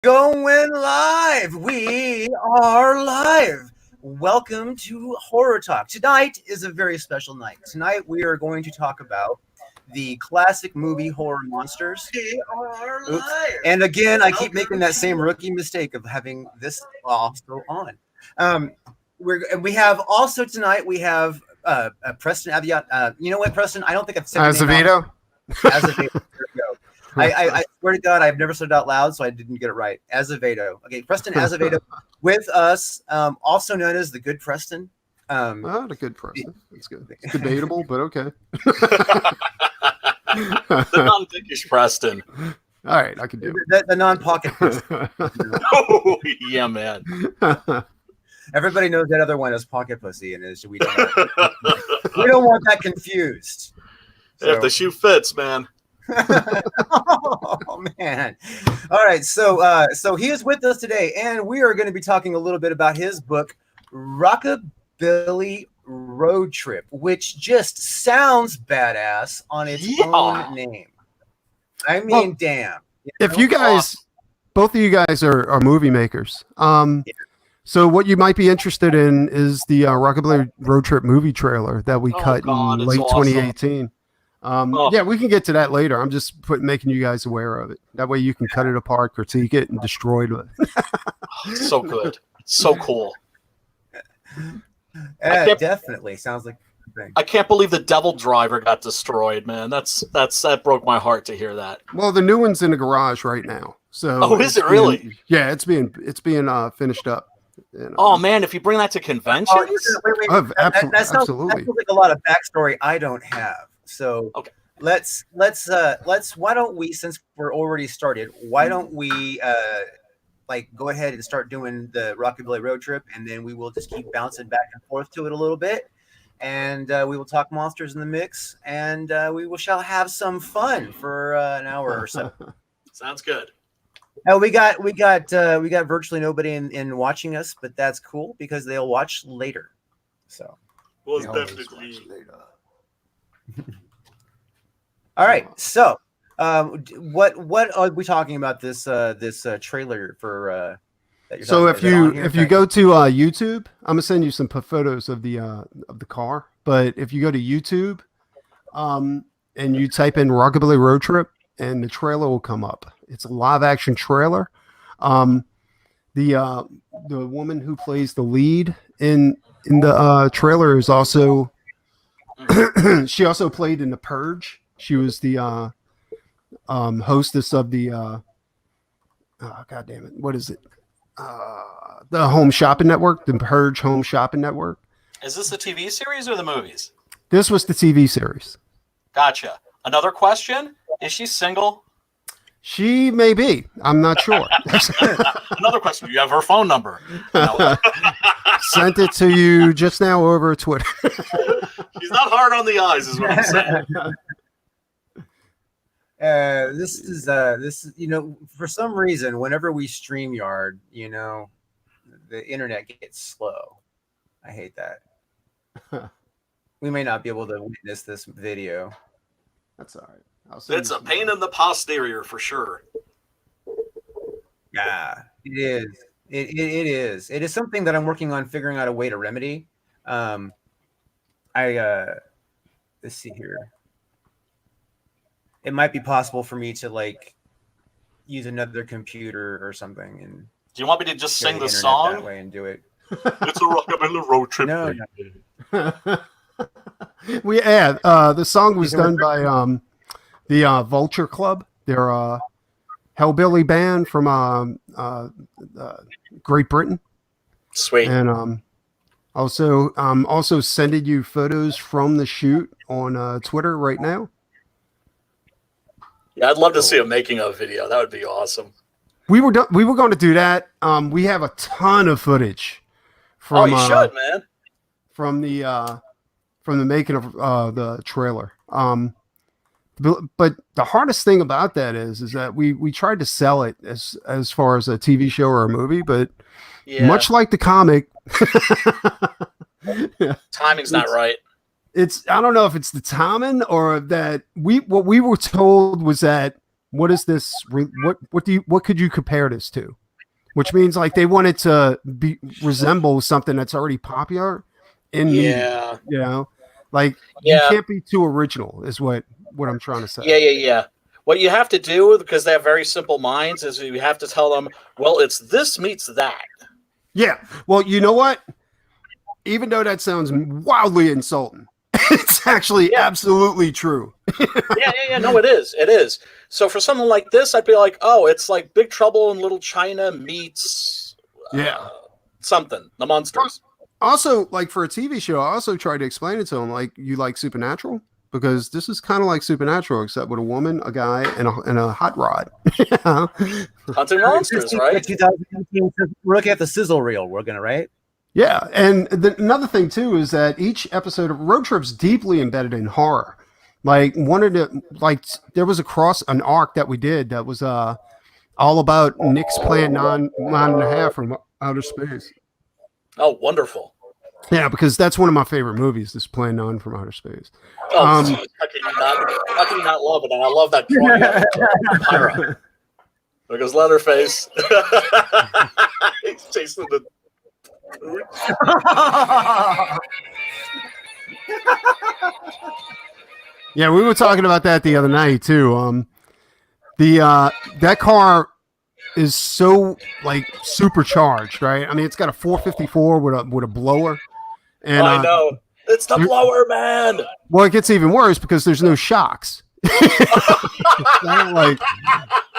Going live. We are live. Welcome to Horror Talk. Tonight is a very special night. Tonight we are going to talk about the classic movie Horror Monsters. We are live. And again, I keep making that same rookie mistake of having this also on. We have also tonight, we have Preston Aviat. You know what, Preston? I don't think I've said Asevedo. Asevedo. There we go. I swear to God, I've never said it out loud, so I didn't get it right. Asevedo. Okay, Preston Asevedo with us, also known as the Good Preston. The Good Preston. That's good. It's debatable, but okay. The non-dickish Preston. All right, I can do it. The non-pocket Preston. Oh, yeah, man. Everybody knows that other one is pocket pussy, and we don't want that confused. So. If the shoe fits, man. Oh man! All right, so he is with us today, and we are going to be talking a little bit about his book, Rockabilly Roadtrip, which just sounds badass on its own name. I mean, well, damn! If you guys, both of you guys are movie makers, so what you might be interested in is the Rockabilly Roadtrip movie trailer that we cut in late 2018. Yeah, we can get to that later. I'm just making you guys aware of it. That way you can cut it apart, critique it, and destroy it. So good. So cool. Definitely. Sounds like a thing. I can't believe the Devil Driver got destroyed, man. That broke my heart to hear that. Well, the new one's in the garage right now. So is it really? Yeah, it's being finished up. Oh man, if you bring that to conventions, that sounds like a lot of backstory I don't have. So okay. Let's why don't we, since we're already started, why don't we go ahead and start doing the Rockabilly Road Trip, and then we will just keep bouncing back and forth to it a little bit, and we will talk monsters in the mix, and we shall have some fun for an hour or so. Sounds good. We got virtually nobody in watching us, but that's cool because they'll watch later. So we'll definitely later. All right, so what are we talking about this trailer for? So if you go to YouTube, I'm gonna send you some photos of the car. But if you go to YouTube, and you type in Rockabilly Road Trip, and the trailer will come up. It's a live action trailer. The woman who plays the lead in the trailer is also. She also played in The Purge. She was the hostess of the God damn it, what is it? The Home Shopping Network, The Purge Home Shopping Network. Is this the TV series or the movies? This was the TV series. Gotcha. Another question: is she single? She may be. I'm not sure. Another question: do you have her phone number? No. Sent it to you just now over Twitter. She's not hard on the eyes, is what I'm saying. This is for some reason, whenever we StreamYard, the internet gets slow. I hate that. We may not be able to witness this video. That's all right. It's a pain in the posterior for sure. Yeah, it is. It is. It is something that I'm working on figuring out a way to remedy. Let's see here. It might be possible for me to use another computer or something. And do you want me to just sing the song that way and do it? It's a Rockabilly Road Trip. No. The song was done by the Vulture Club. They're a hellbilly band from Great Britain. Sweet. And also sending you photos from the shoot on Twitter right now. Yeah, I'd love to see a making of video. That would be awesome. We were going to do that. We have a ton of footage from. You should, man. From the making of the trailer. But the hardest thing about that is that we tried to sell it as far as a TV show or a movie, but much like the comic, timing's not right. I don't know if it's the timing or that what we were told was that what is this? What could you compare this to? Which means like they wanted to resemble something that's already popular in media, you know, like you can't be too original is what I'm trying to say. Yeah. What you have to do, because they have very simple minds, is you have to tell them, well, it's this meets that. Yeah. Well, you know what? Even though that sounds wildly insulting, it's actually absolutely true. Yeah. No, it is. It is. So for something like this, I'd be like, oh, it's like Big Trouble in Little China meets something, the monsters. Also, like for a TV show, I also tried to explain it to them, like, you like Supernatural? Because this is kind of like Supernatural, except with a woman, a guy, and a hot rod. Hunting monsters, right? 2018, we're looking at the sizzle reel. We're gonna, right? Yeah, and another thing too is that each episode of Road Trip's deeply embedded in horror. Like there was an arc that we did that was all about Nick's Plan 9.5 from outer space. Oh, wonderful. Yeah, because that's one of my favorite movies, this Plan 9 from outer space. Oh, how can you not love it? And I love that drawing. There goes Leatherface. He's chasing the... Yeah, we were talking about that the other night, too. That car is so like supercharged, right? I mean, it's got a 454 with a blower, and I know it's the blower, man. Well, it gets even worse because there's no shocks. Like,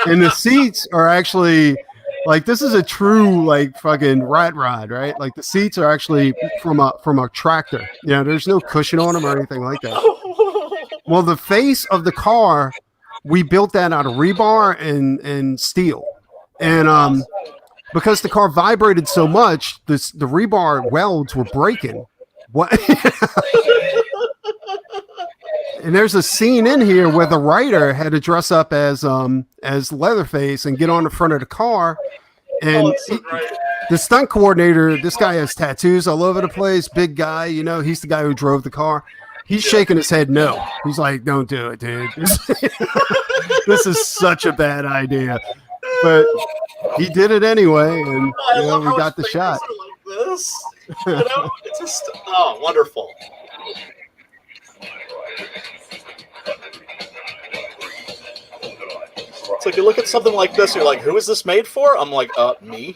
and the seats are actually like, this is a true like fucking rat rod, right? Like the seats are actually from a tractor. Yeah, there's no cushion on them or anything like that. Well, the face of the car, we built that out of rebar and steel. And because the car vibrated so much, the rebar welds were breaking. What? And there's a scene in here where the writer had to dress up as Leatherface and get on the front of the car. And the stunt coordinator, this guy has tattoos all over the place, big guy, you know, he's the guy who drove the car. He's shaking his head no. He's like, don't do it, dude. This is such a bad idea. But he did it anyway, and we got the shot. Like this, you know, it's just wonderful. It's like you look at something like this, you're like, who is this made for? I'm like, me.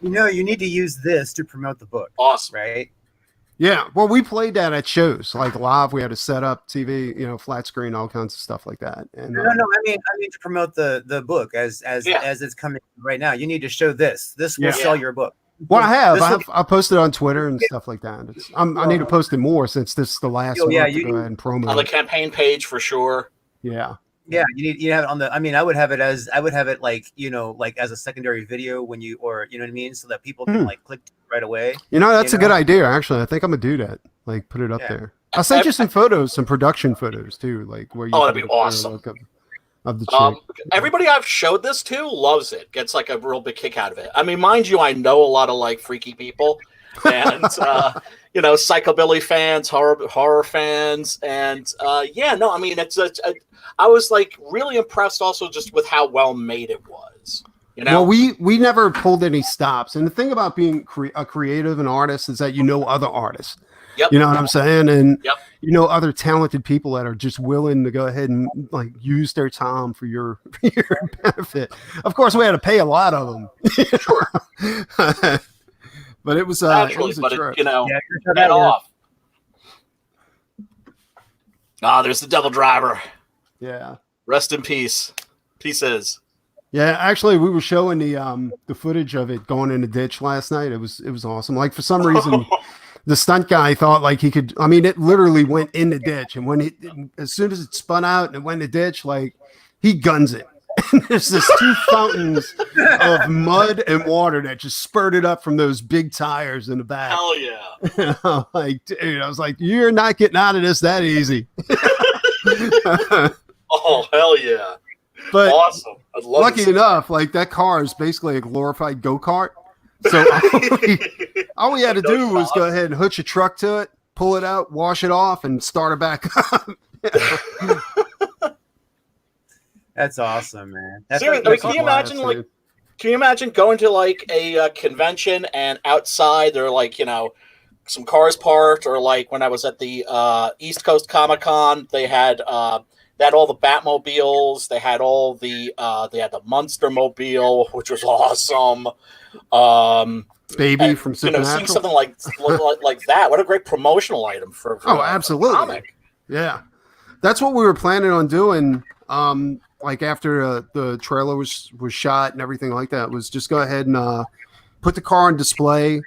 You know, you need to use this to promote the book. Awesome, right? Yeah. Well, we played that at shows, like live. We had to set up TV, you know, flat screen, all kinds of stuff like that. And no. I mean to promote the book as it's coming right now. You need to show this. This will sell your book. Well, I posted on Twitter and stuff like that. I need to post it more since this is the last one. To go ahead and promo on the campaign page for sure. Yeah. Yeah, you have it on the. I mean, I would have it like, you know, like as a secondary video when you, or you know what I mean, so that people can like click right away. You know, that's a good idea. Actually, I think I'm gonna do that. Like, put it up there. I'll send you some photos, some production photos too, like where you. Oh, that'd be awesome. Of the chick. Everybody I've showed this to loves it. Gets like a real big kick out of it. I mean, mind you, I know a lot of like freaky people, and you know, psychobilly fans, horror fans, and I mean, I was like really impressed also just with how well made it was. You know, well, we never pulled any stops, and the thing about being a creative and artist is that you know other artists. Yep. You know what I'm saying? And you know other talented people that are just willing to go ahead and like use their time for your benefit. Of course, we had to pay a lot of them. Sure. But it was naturally, you know, get off. There's the Devil Driver. Yeah. Rest in peace. Pieces. Yeah, actually, we were showing the footage of it going in the ditch last night. It was awesome. Like for some reason, the stunt guy thought like he could. I mean, it literally went in the ditch, and as soon as it spun out and it went in the ditch, like he guns it. And there's this 2 fountains of mud and water that just spurted up from those big tires in the back. Hell yeah! I'm like, dude, I was like, you're not getting out of this that easy. Oh hell yeah! But awesome. I'd love lucky enough, like that car is basically a glorified go-kart. So all we had to do was go ahead and hitch a truck to it, pull it out, wash it off, and start it back up. That's awesome, man. Seriously, can you imagine can you imagine going to like a convention and outside there are like, you know, some cars parked, or like when I was at the East Coast Comic Con, they had all the Batmobiles, they had the Munster Mobile, which was awesome. Baby from Supernatural. Seeing something like that. What a great promotional item for absolutely. A comic. Yeah, that's what we were planning on doing. Like after the trailer was shot and everything like that, was just go ahead and put the car on display,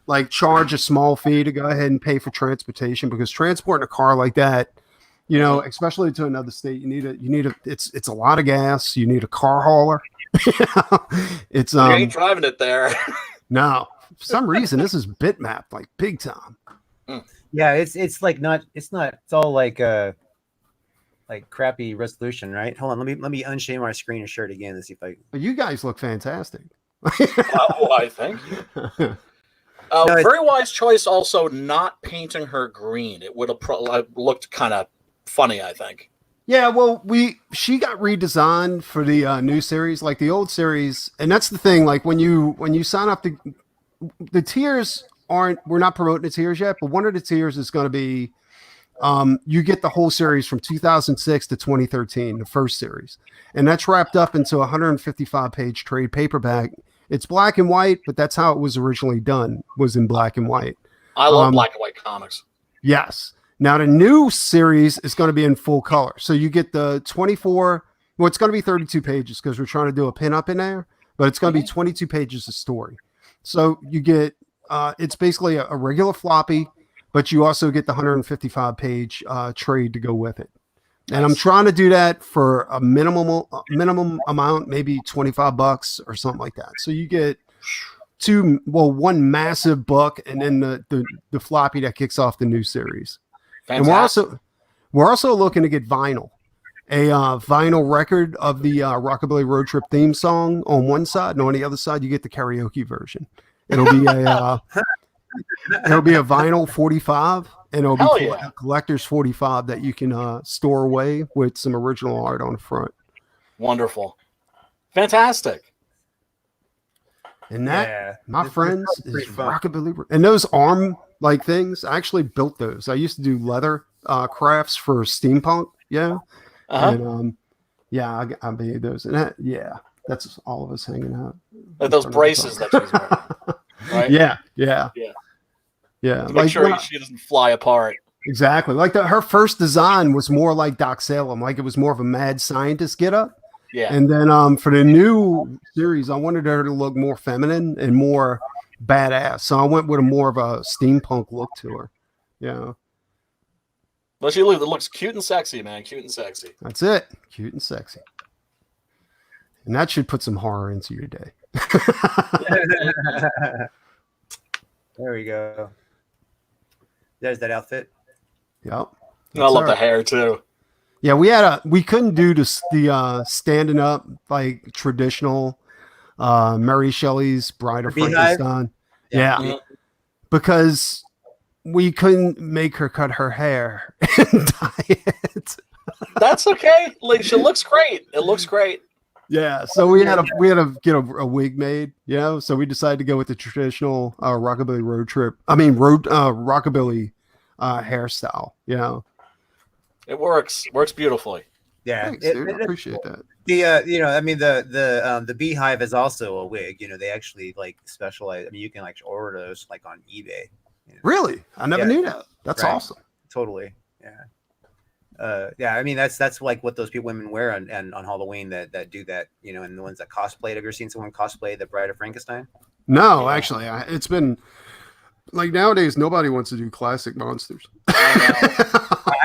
like charge a small fee to go ahead and pay for transportation, because transporting a car like that, you know, especially to another state, you need a it's a lot of gas. You need a car hauler. It's you ain't driving it there. No, for some reason this is bitmapped like big time. Yeah, it's all like crappy resolution, right? Hold on, let me unshade my screen and share it again to see if I. But you guys look fantastic. Why, thank you. Very wise choice. Also, not painting her green. It would have looked kind of funny, I think. Yeah, well, she got redesigned for the new series, like the old series, and that's the thing. Like when you sign up, the tiers we're not promoting the tiers yet, but one of the tiers is going to be you get the whole series from 2006 to 2013, the first series, and that's wrapped up into a 155-page trade paperback. It's black and white, but that's how it was originally done, was in black and white. I love black and white comics. Yes. Now, the new series is going to be in full color. So you get the 24, well, it's going to be 32 pages because we're trying to do a pinup in there, but it's going to be 22 pages of story. So you get, it's basically a regular floppy, but you also get the 155-page trade to go with it. And I'm trying to do that for a minimum amount, maybe $25 or something like that. So you get one massive book and then the floppy that kicks off the new series. Fantastic. And we're also looking to get vinyl, a vinyl record of the Rockabilly Roadtrip theme song on one side, and on the other side you get the karaoke version. It'll be a vinyl 45, and it'll be a collector's 45 that you can store away with some original art on the front. Wonderful, fantastic. And that, my friends, is Rockabilly. And those arm like things, I actually built those. I used to do leather crafts for steampunk. Yeah. And I made those. And that's all of us hanging out. Like those braces that she's wearing. Right? Yeah. Make sure she doesn't fly apart. Exactly. Like her first design was more like Doc Salem. Like it was more of a mad scientist get up. Yeah. And then for the new series, I wanted her to look more feminine and more badass. So I went with more of a steampunk look to her. Yeah. Well, she looks cute and sexy, man. Cute and sexy. That's it. Cute and sexy. And that should put some horror into your day. There we go. There's that outfit. Yep. I love the hair too. Yeah, we couldn't do the standing up like traditional Mary Shelley's Bride of Frankenstein. Yeah. Because we couldn't make her cut her hair and dye it. That's okay. Like she looks great. It looks great. Yeah, so we had to get a wig made, you know. So we decided to go with the traditional Rockabilly Rockabilly hairstyle, you know. It works beautifully. Yeah, Thanks, dude. I appreciate that. The Beehive is also a wig. You know, they actually like specialize. I mean, you can like order those like on eBay. You know? Really, I never knew that. That's awesome. Totally. Yeah. I mean, that's like what those women wear on Halloween that do that. You know, and the ones that cosplay. Have you ever seen someone cosplay the Bride of Frankenstein? No, actually, it's been like nowadays nobody wants to do classic monsters.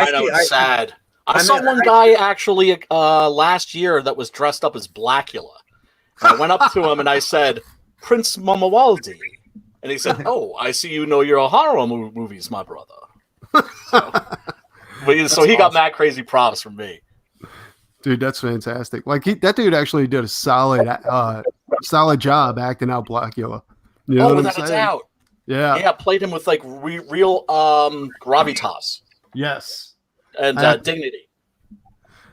I know, it's sad. I saw one guy actually last year that was dressed up as Blackula. I went up to him and I said, "Prince Mamawaldi," and he said, "Oh, I see you know your horror movies, my brother." So he got mad crazy props from me. Dude, that's fantastic. Like that dude actually did a solid job acting out Blackula. You know what I'm without a saying? doubt. Yeah, played him with like real gravitas. Yes. And dignity.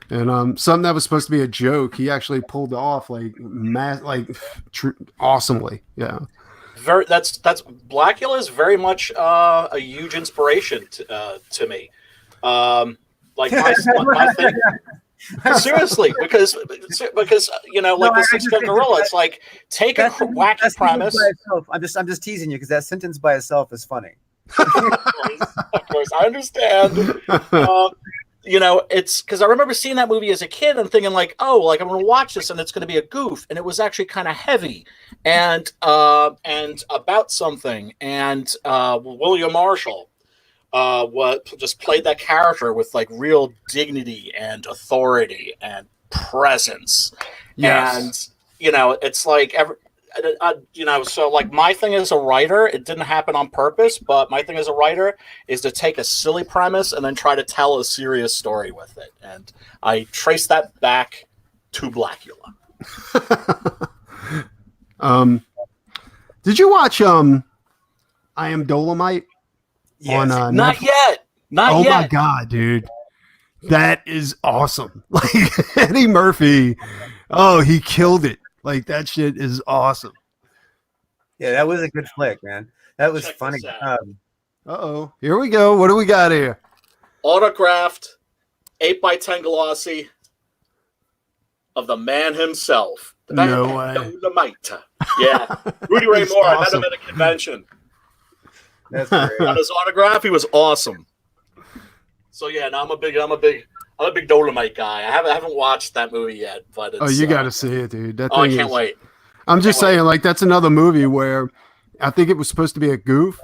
And something that was supposed to be a joke, he actually pulled off awesomely. Yeah. That's Blackula is very much a huge inspiration to me. Like my thing. Seriously, because you know, like the 6 gorilla, it's like take a wacky premise. I'm just teasing you because that sentence by itself is funny. Of course, I understand. You know, it's because I remember seeing that movie as a kid and thinking like, oh, like I'm going to watch this and it's going to be a goof, and it was actually kind of heavy and about something. And William Marshall just played that character with like real dignity and authority and presence. Yes. And you know, it's like you know, so like my thing as a writer, it didn't happen on purpose, but my thing as a writer is to take a silly premise and then try to tell a serious story with it. And I trace that back to Blackula. Did you watch I Am Dolomite? Yes. On Not yet. Oh my God, dude. That is awesome. Like Eddie Murphy. Oh, he killed it. Like that shit is awesome. Yeah, that was a good flick, man. That was funny. Here we go. What do we got here? Autographed 8x10 glossy of the man himself. No way. Dolomite. Yeah. Rudy Ray Moore. I met him at a convention. That's great. On his autograph, he was awesome. So yeah, now I'm a big Dolomite guy. I haven't watched that movie yet, but it's, you got to see it, dude. That I thing can't wait. I'm just saying, like that's another movie where I think it was supposed to be a goof.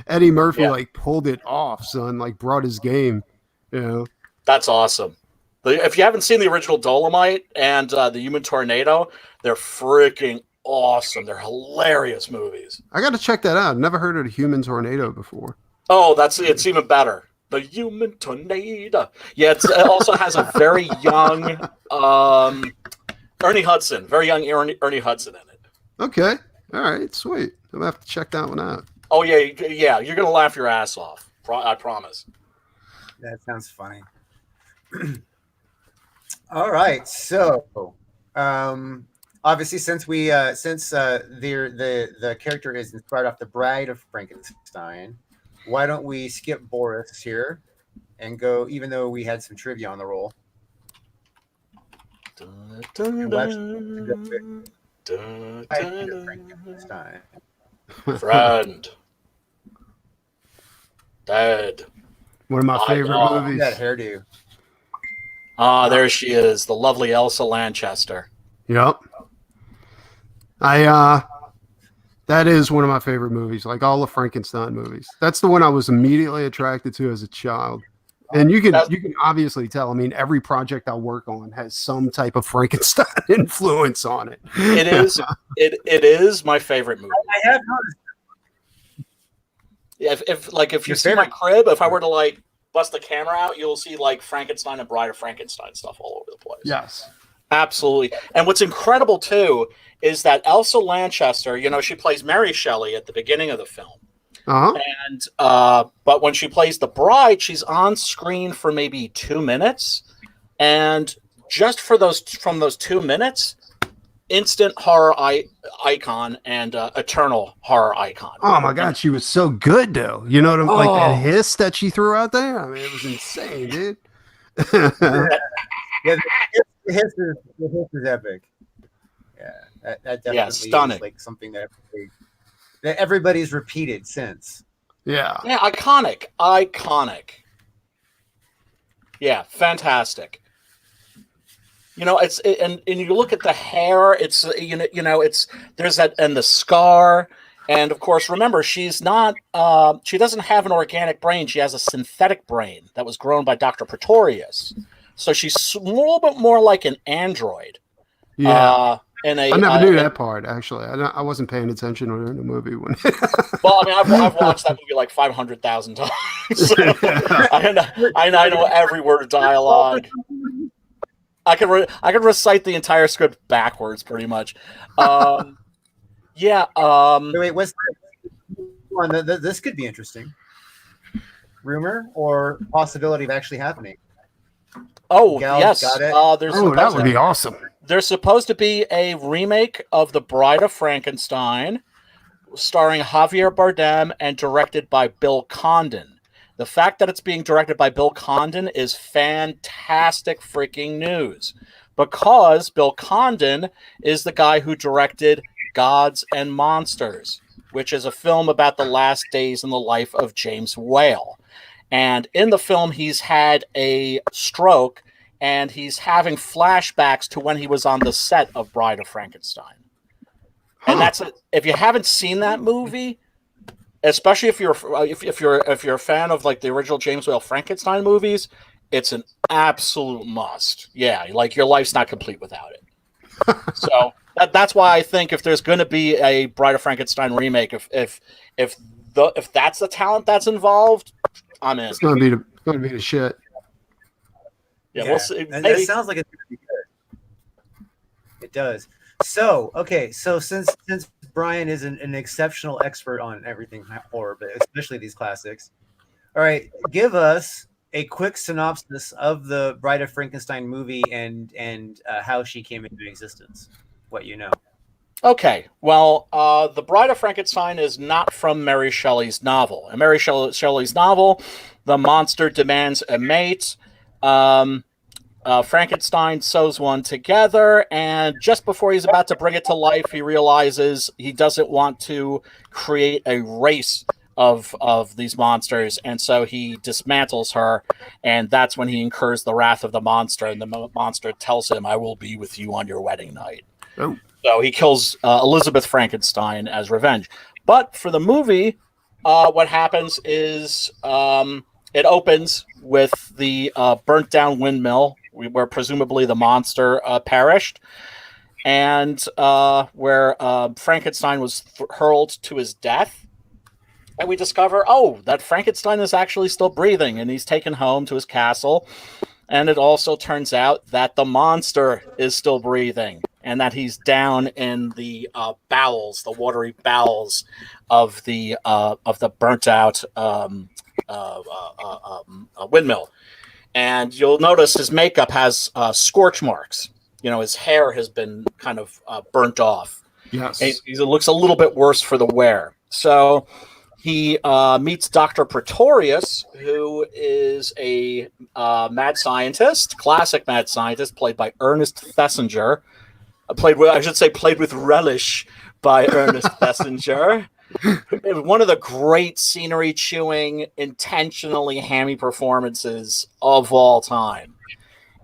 Eddie Murphy like pulled it off, son. Like brought his game. You know, that's awesome. If you haven't seen the original Dolomite and the Human Tornado, they're freaking awesome. They're hilarious movies. I got to check that out. Never heard of the Human Tornado before. Oh, it's even better. The Human Tornado. Yeah, it also has a very young Ernie Hudson. Very young Ernie Hudson in it. Okay. All right. Sweet. I'm going to have to check that one out. Oh, yeah. You're going to laugh your ass off. I promise. That sounds funny. All right. So, obviously, since the character is inspired off the Bride of Frankenstein, why don't we skip Boris here and go, even though we had some trivia on the roll. Friend. Dad. One of my favorite movies. That hairdo. There she is, the lovely Elsa Lanchester. Yep. That is one of my favorite movies, like all the Frankenstein movies. That's the one I was immediately attracted to as a child. And you can obviously tell. I mean, every project I work on has some type of Frankenstein influence on it. It is. It is my favorite movie. I have noticed. If you see my crib, if I were to like bust the camera out, you'll see like Frankenstein and Bride of Frankenstein stuff all over the place. Yes. Absolutely. And what's incredible too is that Elsa Lanchester, you know, she plays Mary Shelley at the beginning of the film. Uh-huh. And but when she plays the bride, she's on screen for maybe 2 minutes. And just from those 2 minutes, instant horror icon and eternal horror icon. Oh my God, she was so good though. You know what I'm like that hiss that she threw out there? I mean, it was insane, dude. Yeah, the hiss is epic. Yeah, that definitely stunning. is like something that everybody's repeated since. Yeah, iconic. Yeah, fantastic. You know, and you look at the hair. It's there's that, and the scar, and of course, remember she's not. She doesn't have an organic brain. She has a synthetic brain that was grown by Dr. Pretorius. So she's a little bit more like an android. Yeah. I never knew that part, actually. I wasn't paying attention during the movie. Well, I mean, I've watched that movie like 500,000 times. So I know every word of dialogue. I can recite the entire script backwards, pretty much. Yeah. Wait, what's one? This could be interesting. Rumor or possibility of actually happening? Oh, Gal yes. got it? That would be awesome. There's supposed to be a remake of The Bride of Frankenstein, starring Javier Bardem and directed by Bill Condon. The fact that it's being directed by Bill Condon is fantastic freaking news, because Bill Condon is the guy who directed Gods and Monsters, which is a film about the last days in the life of James Whale. And in the film, he's had a stroke, and he's having flashbacks to when he was on the set of Bride of Frankenstein. And that's it. If you haven't seen that movie, especially if you're a fan of like the original James Whale Frankenstein movies, it's an absolute must. Yeah, like your life's not complete without it. So that's why I think if there's going to be a Bride of Frankenstein remake, if that's the talent that's involved, I'm in. It's going to be the shit. Yeah, we'll see. And that sounds like it's going to be good. It does. So, okay, so since Brian is an exceptional expert on everything horror, but especially these classics, all right, give us a quick synopsis of the Bride of Frankenstein movie and how she came into existence. What you know. Okay, well, The Bride of Frankenstein is not from Mary Shelley's novel. In Mary Shelley's novel, the monster demands a mate. Frankenstein sews one together, and just before he's about to bring it to life, he realizes he doesn't want to create a race of these monsters, and so he dismantles her, and that's when he incurs the wrath of the monster, and the monster tells him, "I will be with you on your wedding night." Oh. So he kills Elizabeth Frankenstein as revenge. But for the movie, what happens is it opens with the burnt down windmill where presumably the monster perished, and where Frankenstein was hurled to his death. And we discover, that Frankenstein is actually still breathing, and he's taken home to his castle. And it also turns out that the monster is still breathing, and that he's down in the bowels, the watery bowels of the burnt out windmill. And you'll notice his makeup has scorch marks. You know, his hair has been kind of burnt off. Yes, it looks a little bit worse for the wear. So he meets Dr. Pretorius, who is a mad scientist, classic mad scientist, played by Ernest Thesiger. Played with relish by Ernest Thesiger. One of the great scenery-chewing, intentionally hammy performances of all time.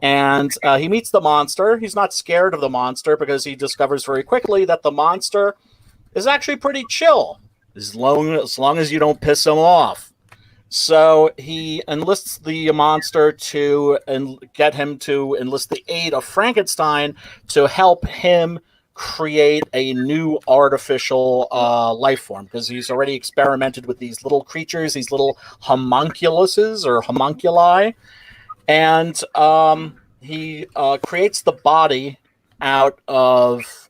And he meets the monster. He's not scared of the monster because he discovers very quickly that the monster is actually pretty chill, as long as you don't piss him off. So he enlists the monster to get him to enlist the aid of Frankenstein to help him create a new artificial life form, because he's already experimented with these little creatures, these little homunculuses or homunculi, and he creates the body out of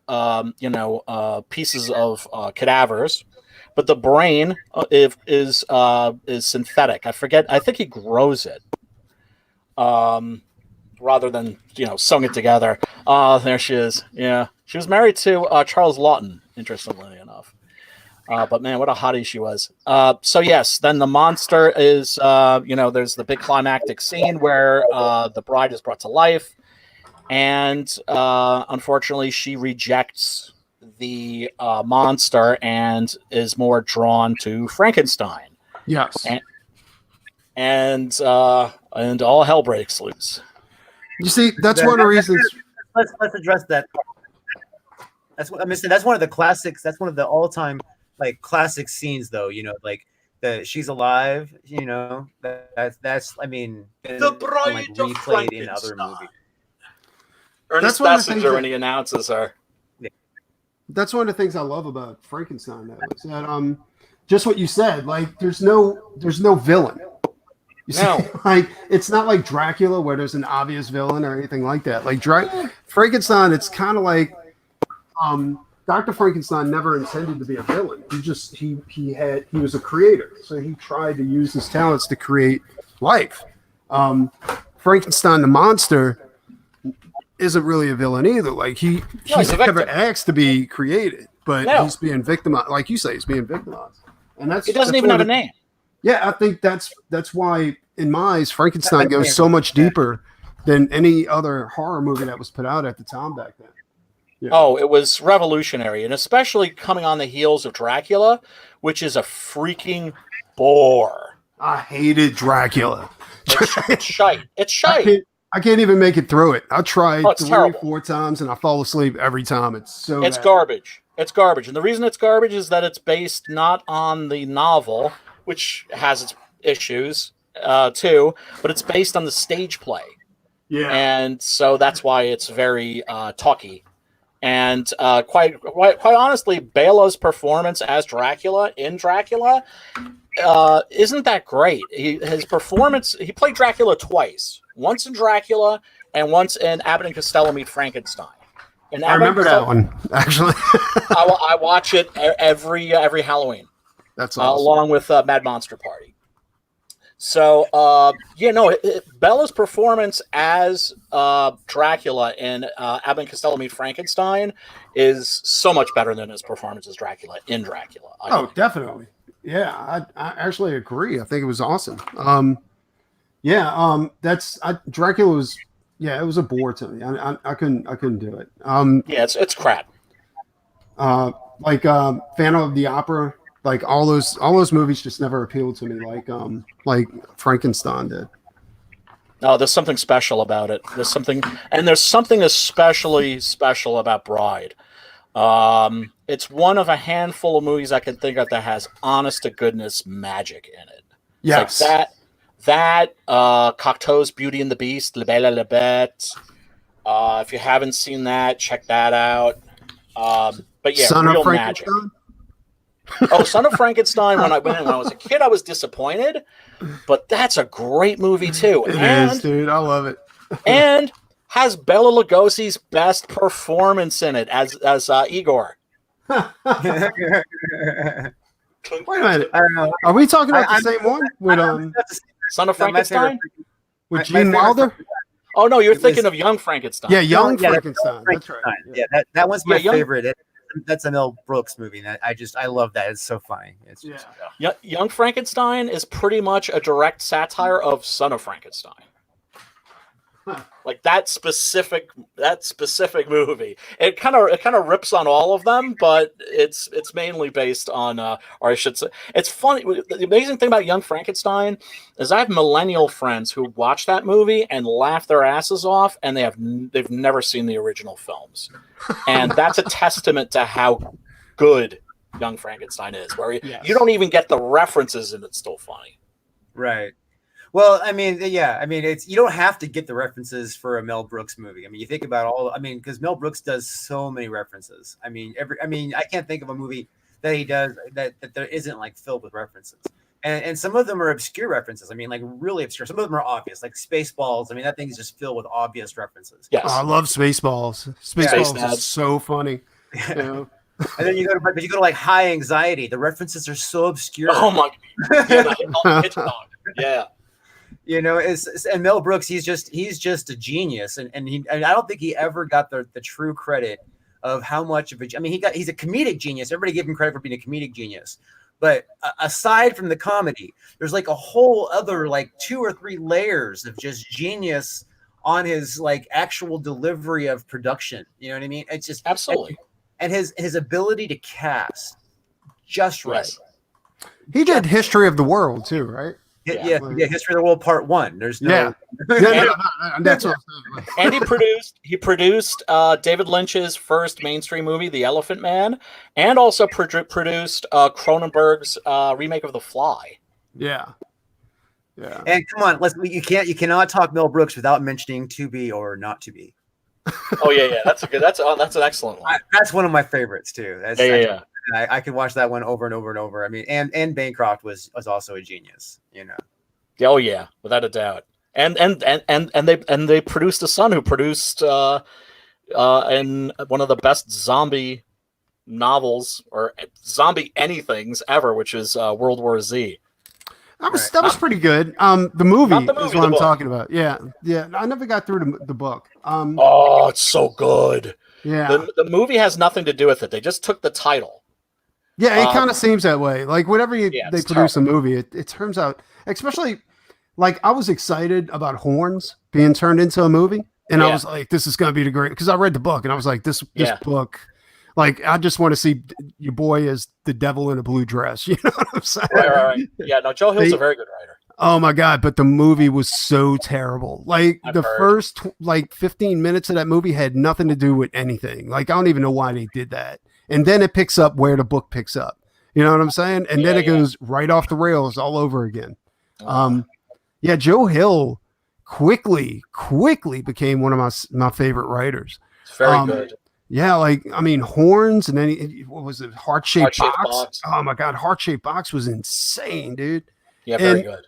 pieces of cadavers, but the brain is synthetic. I think he grows it rather than sewing it together. There she is. Yeah. She was married to Charles Laughton, interestingly enough. But man, what a hottie she was. So yes, then the monster is, there's the big climactic scene where the bride is brought to life. And unfortunately, she rejects the monster and is more drawn to Frankenstein. Yes. And all hell breaks loose. You see, that's one of the reasons. Let's address that. That's what I'm saying. That's one of the classics. That's one of the all-time classic scenes, though. Like she's alive. That's I mean, the bride of replayed in other movies. Ernest Thesiger when he announces her. That's one of the things I love about Frankenstein, though, is that just what you said. Like, there's no villain. You No. see, like it's not like Dracula where there's an obvious villain or anything like that. Like Frankenstein, it's kind of like Dr. Frankenstein never intended to be a villain. He was a creator, so he tried to use his talents to create life. Frankenstein the monster isn't really a villain either. Like he's never asked to be created, but he's being victimized. Like you say, he's being victimized, and he doesn't even have a name. Yeah, I think that's why in my eyes Frankenstein goes so much deeper than any other horror movie that was put out at the time back then. Yeah. Oh, it was revolutionary, and especially coming on the heels of Dracula, which is a freaking bore. I hated Dracula. It's shite. It's shite. I can't even make it through it. I tried 4 times and I fall asleep every time. It's bad. Garbage. It's garbage. And the reason it's garbage is that it's based not on the novel, which has its issues too, but it's based on the stage play. Yeah. And so that's why it's very talky. And quite honestly, Bela's performance as Dracula in Dracula isn't that great. His performance, he played Dracula twice. Once in Dracula and once in Abbott and Costello Meet Frankenstein. And I remember that one, actually. I watch it every Halloween. That's awesome. Along with Mad Monster Party. So, Bela's performance as Dracula in Abbott and Costello Meet Frankenstein is so much better than his performance as Dracula in Dracula. Oh, definitely. Yeah, I actually agree. I think it was awesome. Dracula was, it was a bore to me. I couldn't do it. It's crap. Phantom of the Opera, like all those movies just never appealed to me like Frankenstein did. No, there's something special about it. There's something especially special about Bride. It's one of a handful of movies I can think of that has honest to goodness magic in it. Yes. Like that Cocteau's Beauty and the Beast, La Belle et la Bête. If you haven't seen that, check that out. But yeah, Son real of magic. Oh, Son of Frankenstein. When I was a kid, I was disappointed, but that's a great movie too. It is, dude. I love it. And has Bela Lugosi's best performance in it as Igor. Wait a minute. I don't know. Are we talking about the same one with Son of Frankenstein with Gene Wilder? Oh no, you're thinking of Young Frankenstein. Yeah, Young Frankenstein. That's right. Yeah, that one's my favorite. That's a Mel Brooks movie. I love that. It's so funny. It's just, Young Frankenstein is pretty much a direct satire of Son of Frankenstein. Like that specific movie. It kind of rips on all of them, but it's mainly based on or I should say, it's funny. The amazing thing about Young Frankenstein is I have millennial friends who watch that movie and laugh their asses off, and they've never seen the original films, and that's a testament to how good Young Frankenstein is, where you don't even get the references and it's still funny. Right. Well, it's you don't have to get the references for a Mel Brooks movie. I mean, you think about because Mel Brooks does so many references. I can't think of a movie that he does that there isn't like filled with references. And some of them are obscure references. I mean, like really obscure. Some of them are obvious, like Spaceballs. I mean, that thing is just filled with obvious references. Yes. Oh, I love Spaceballs. Spaceballs is so funny. You know? And then you go to like High Anxiety. The references are so obscure. Oh my! Yeah. You know, and Mel Brooks, he's just a genius, and I don't think he ever got the true credit of how much of he's a comedic genius. Everybody give him credit for being a comedic genius, but aside from the comedy, there's like a whole other like 2 or 3 layers of just genius on his like actual delivery of production. You know what I mean? It's just absolutely, and his ability to cast just right. Yes. He did History of the World too, right? Yeah, History of the World Part 1. There's no. That's what and he produced David Lynch's first mainstream movie, The Elephant Man, and also produced Cronenberg's remake of The Fly. Yeah. And come on, you cannot talk Mel Brooks without mentioning To Be or Not to Be. Oh yeah, that's an excellent one. That's one of my favorites too. Yeah. I could watch that one over and over and over. I mean, and Bancroft was also a genius, you know. Oh yeah, without a doubt. And they produced a son who produced in one of the best zombie novels or zombie anythings ever, which is World War Z. That was pretty good. The movie Not the movie, is what the I'm book. talking about. Yeah. I never got through the book. Oh, it's so good. Yeah. The movie has nothing to do with it. They just took the title. Yeah, it kind of seems that way. Like whenever they produce terrible. a movie, it turns out, especially like I was excited about Horns being turned into a movie, and I was like, "This is going to be the great." Because I read the book, and I was like, "This book, like I just want to see your boy as the devil in a blue dress." You know what I'm saying? Right. Yeah, no, Joe Hill's a very good writer. Oh my god! But the movie was so terrible. Like first 15 minutes of that movie had nothing to do with anything. Like I don't even know why they did that. And then it picks up where the book picks up. You know what I'm saying? And then it goes right off the rails all over again. Joe Hill quickly became one of my favorite writers. It's very good. Yeah, like I mean, Horns, and then what was it? Heart-shaped box. Oh my god, Heart-shaped Box was insane, dude. Yeah, very good.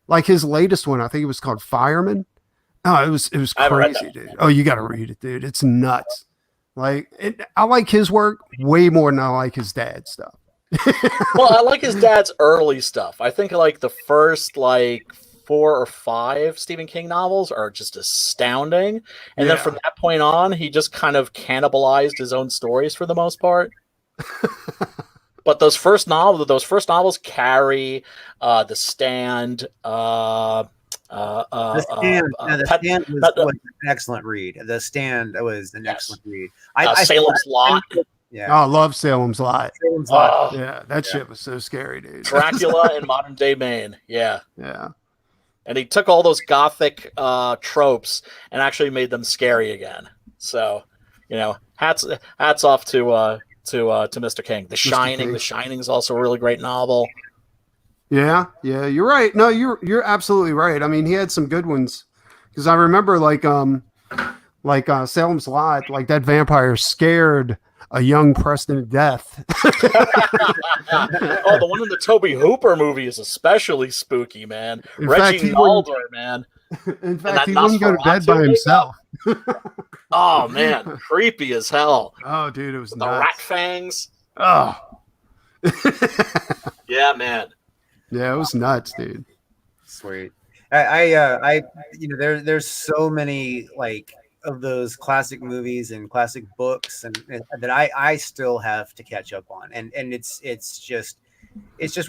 Like his latest one, I think it was called Fireman. Oh, it was crazy, dude. Oh, you got to read it, dude. It's nuts. Like I like his work way more than I like his dad's stuff. Well, I like his dad's early stuff. I think like the first 4 or 5 Stephen King novels are just astounding. And then from that point on, he just kind of cannibalized his own stories for the most part. But those first novels carry The Stand. The Stand was an excellent read. The Stand was an excellent read. Salem's Lot. Yeah. Oh, I love Salem's Lot. Salem's Lot. Yeah, that shit was so scary, dude. Dracula in modern day Maine. Yeah. Yeah. And he took all those gothic tropes and actually made them scary again. So, hats off to Mr. King. The Shining. The Shining is also a really great novel. Yeah, you're right. No, you're absolutely right. I mean, he had some good ones because I remember Salem's Lot, like that vampire scared a young Preston to death. The one in the Toby Hooper movie is especially spooky, man. Reggie Mulder, man. In fact, he wouldn't go to bed by himself. Oh man, creepy as hell. Oh, dude, it was the nuts. Rat fangs. Oh, yeah, man. Yeah, it was nuts, dude. Sweet. There's so many of those classic movies and classic books and that I still have to catch up on. And it's just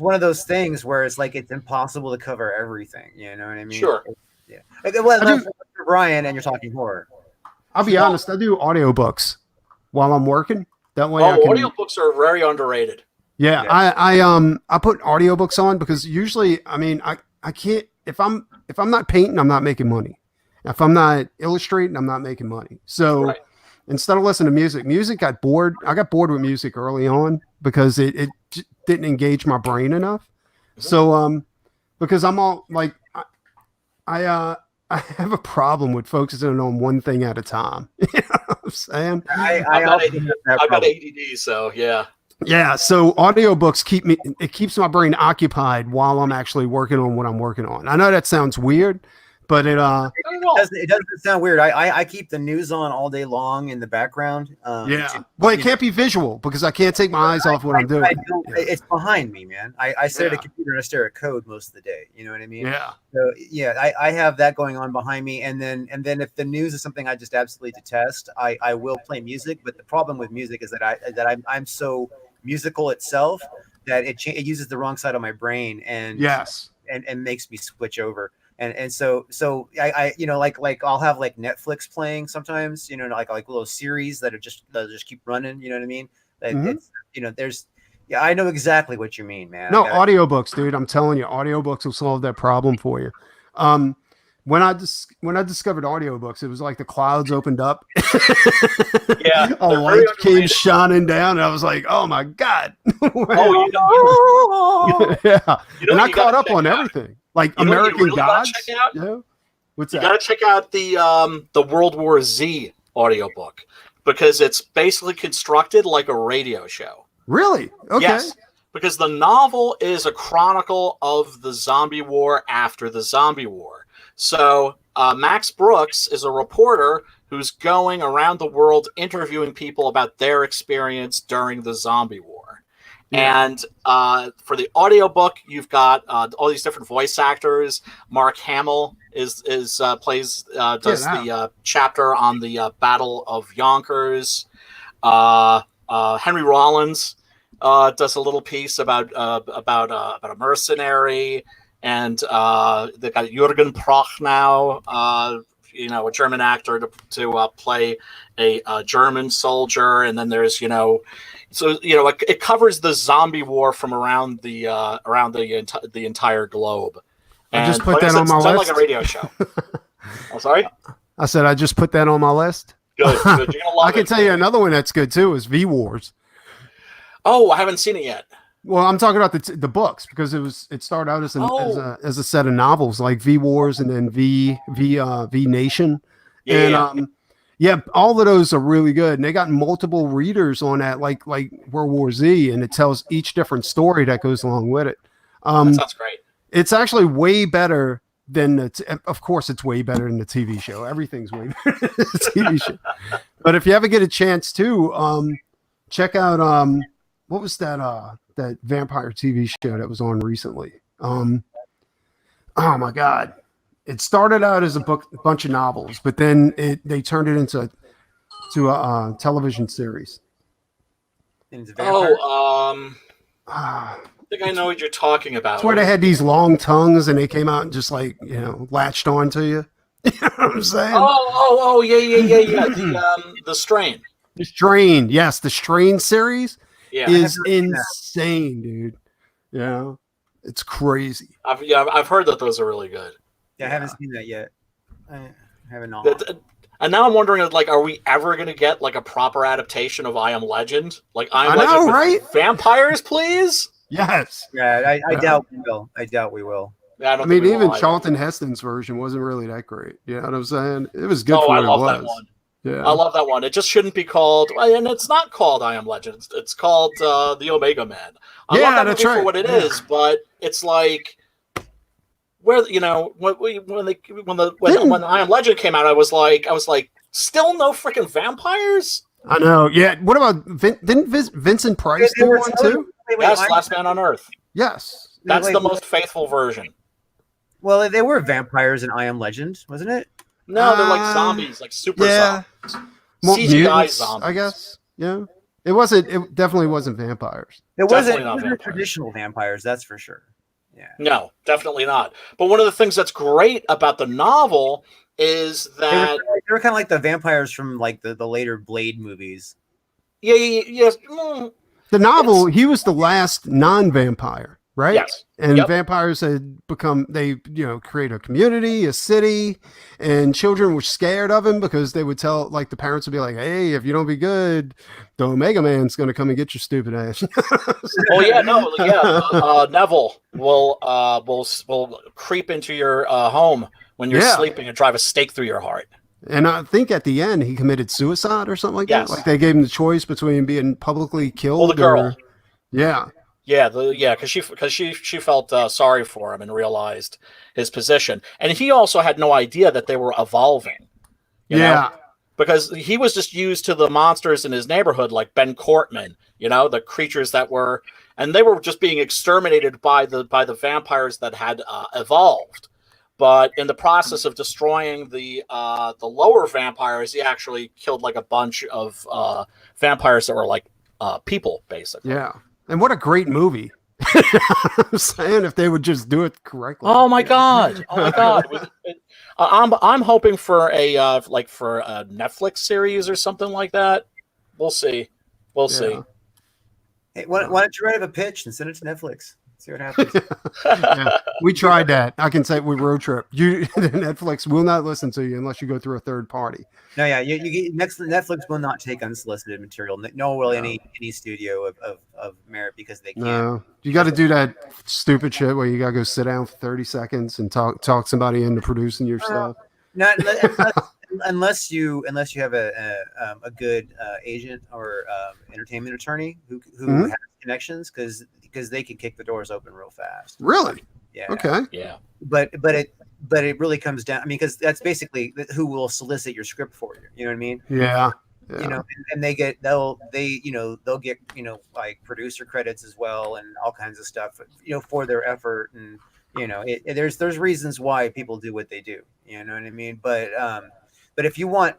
one of those things where it's like it's impossible to cover everything. You know what I mean? Sure. Yeah. Well, Brian, and you're talking horror. I'll be honest, I do audiobooks while I'm working. That way audiobooks are very underrated. Yeah, I put audiobooks on because usually, I mean, I can't if I'm not painting, I'm not making money. If I'm not illustrating, I'm not making money. So instead of listening to music got bored. I got bored with music early on because it didn't engage my brain enough. Mm-hmm. So because I'm all like I have a problem with focusing on one thing at a time. You know what I'm saying? I've got ADD, so yeah. Yeah, so audiobooks keeps my brain occupied while I'm actually working on what I'm working on. I know that sounds weird, but it doesn't sound weird. I keep the news on all day long in the background. Well, it can't be visual because I can't take my eyes off what I'm doing. It's behind me, man. I sit at a computer and I stare at code most of the day. You know what I mean? Yeah. So I have that going on behind me, and then if the news is something I just absolutely detest, I will play music. But the problem with music is that I'm so musical itself that it uses the wrong side of my brain and makes me switch over. And so I I'll have like Netflix playing sometimes, like little series that just keep running, you know what I mean? It's I know exactly what you mean, man. No, audiobooks, dude. I'm telling you, audiobooks will solve that problem for you. When I discovered audiobooks, it was like the clouds opened up. Yeah. A light came shining down, and I was like, oh my God. Yeah. And I caught up on everything. Like American Gods. What's that? You got to check out the World War Z audiobook because it's basically constructed like a radio show. Really? Okay. Yes. Because the novel is a chronicle of the zombie war after the zombie war. So Max Brooks is a reporter who's going around the world interviewing people about their experience during the zombie war. Yeah. And for the audiobook, you've got all these different voice actors. Mark Hamill does the chapter on the Battle of Yonkers. Henry Rollins does a little piece about a mercenary, and they got Jürgen Prochnow, a German actor to play a German soldier, and then there's it covers the zombie war from around the entire globe. And I just put that on my list. It's like a radio show. I'm sorry. I said I just put that on my list. Good. You're gonna love I can tell you another one that's good too is V Wars. Oh, I haven't seen it yet. Well, I'm talking about the books because it started out as a set of novels like V Wars and then V Nation. Yeah. And all of those are really good. And they got multiple readers on that, like World War Z, and it tells each different story that goes along with it. That sounds great. It's actually way better than of course it's way better than the TV show. Everything's way better than the TV show. But if you ever get a chance to check out what was that vampire TV show that was on recently? Oh my God. It started out as a bunch of novels, but then they turned it into a television series. I think I know what you're talking about. It's where they had these long tongues and they came out and just latched onto you. You know what I'm saying? Yeah. The Strain. The Strain, yes, the Strain series is insane, dude. Yeah, it's crazy. I've heard that those are really good. Yeah, I haven't seen that yet. I haven't known. And now I'm wondering, are we ever going to get a proper adaptation of I Am Legend? I know, right? Vampires, please. Yes. Yeah, I doubt we will. Yeah, I mean, even Charlton Heston's version wasn't really that great. You know what I'm saying? It was good for what it was. That one. Yeah. I love that one. It just shouldn't be called, and it's not called I Am Legend. It's called The Omega Man. I love that movie for what it is, but it's like where when I Am Legend came out, I was like, still no freaking vampires. I know. Yeah. What about didn't Vincent Price do one too? Yes, Last Man on Earth. Yes. That's the most faithful version. Well, they were vampires in I Am Legend, wasn't it? No, they're like zombies, like super zombies. CGI mutants, zombies. I guess. Yeah. It definitely wasn't vampires. It wasn't traditional vampires, that's for sure. Yeah. No, definitely not. But one of the things that's great about the novel is that they were kind of like the vampires from the later Blade movies. Yeah. Yes. The novel, he was the last non-vampire, right? Yes. And vampires had create a community, a city, and children were scared of him because they would tell, the parents would be like, hey, if you don't be good, the Omega Man's going to come and get your stupid ass. Neville will creep into your home when you're sleeping and drive a stake through your heart. And I think at the end he committed suicide or something like that. Like they gave him the choice between being publicly killed. Well, the girl. Because she felt sorry for him and realized his position, and he also had no idea that they were evolving. You know? Because he was just used to the monsters in his neighborhood, like Ben Cortman. The creatures that were, and they were just being exterminated by the vampires that had evolved. But in the process of destroying the lower vampires, he actually killed a bunch of vampires that were people, basically. Yeah, and what a great movie! I'm saying if they would just do it correctly. Oh my god! I'm hoping for a for a Netflix series or something like that. We'll see. See. Hey, why don't you write up a pitch and send it to Netflix? See what happens. We tried that. I can say with Road Trip, Netflix will not listen to you unless you go through a third party. No, Netflix will not take unsolicited material. Nor will any studio of merit because they can't. No, you got to do that stupid shit where you got to go sit down for 30 seconds and talk somebody into producing your stuff. Not unless you have a good agent or entertainment attorney who has connections, because because they can kick the doors open real fast. Really? Yeah. Okay. Yeah. But it really comes down. I mean, because that's basically who will solicit your script for you. You know what I mean? Yeah. You know, and they'll get like producer credits as well and all kinds of stuff, for their effort. And there's reasons why people do what they do. You know what I mean? But if you want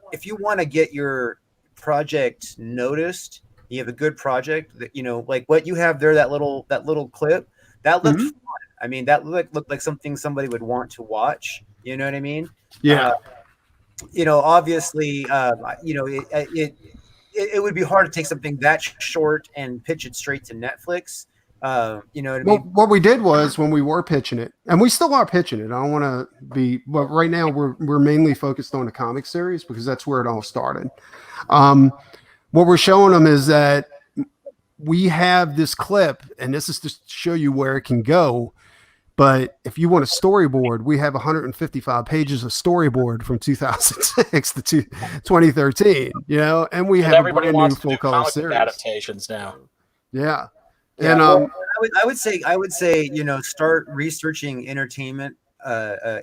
to get your project noticed, you have a good project that like what you have there, that little clip that looked fun. I mean, that looked like something somebody would want to watch. You know what I mean? Yeah. Obviously, it would be hard to take something that short and pitch it straight to Netflix. You know what I mean? Well, what we did was when we were pitching it, and we still are pitching it. I don't want to be, but right now we're mainly focused on the comic series because that's where it all started. What we're showing them is that we have this clip, and this is to show you where it can go. But if you want a storyboard, we have 155 pages of storyboard from 2006 to 2013, and we have a brand new full color series adaptations now. Yeah. And I would say, start researching entertainment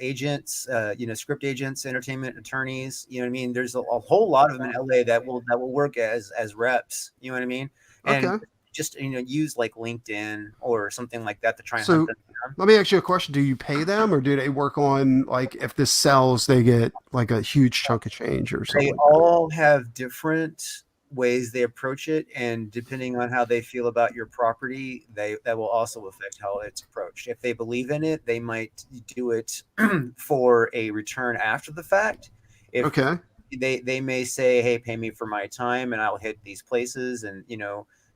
agents, script agents, entertainment attorneys. You know what I mean? There's a whole lot of them in LA that will work as reps. You know what I mean? And okay. Just use like LinkedIn or something like that to try and so hunt them down. Let me ask you a question. Do you pay them, or do they work on, like, if this sells, they get like a huge chunk of change or something? They all have different ways they approach it, and depending on how they feel about your property, that will also affect how it's approached. If they believe in it, they might do it for a return after the fact. Okay. They may say, hey, pay me for my time and I'll hit these places. And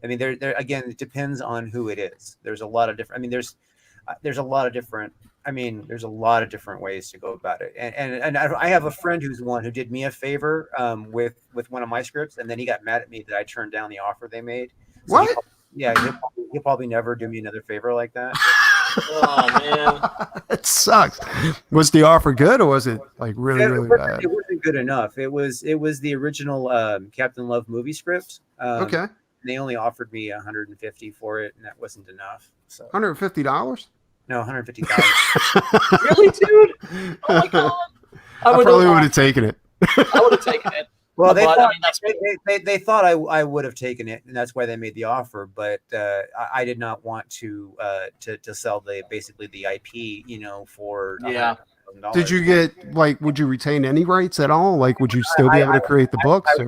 I mean, there again, it depends on who it is. There's a lot of different. I mean, there's a lot of different. I mean, there's a lot of different ways to go about it. And I have a friend who's one who did me a favor with one of my scripts, and then he got mad at me that I turned down the offer they made. So what? He'll probably never do me another favor like that. Oh man, it sucks. Was the offer good, or was it like really bad? It wasn't good enough. It was the original Captain Love movie script. Okay. They only offered me $150 for it, and that wasn't enough. So $150? No, $150. Really, dude? Oh my god! I probably would have taken it. I would have taken it. Well, they thought I would have taken it, and that's why they made the offer. But I did not want to sell basically the IP, for yeah. Did you get, like, would you retain any rights at all? Like, would you still be able to create the books? I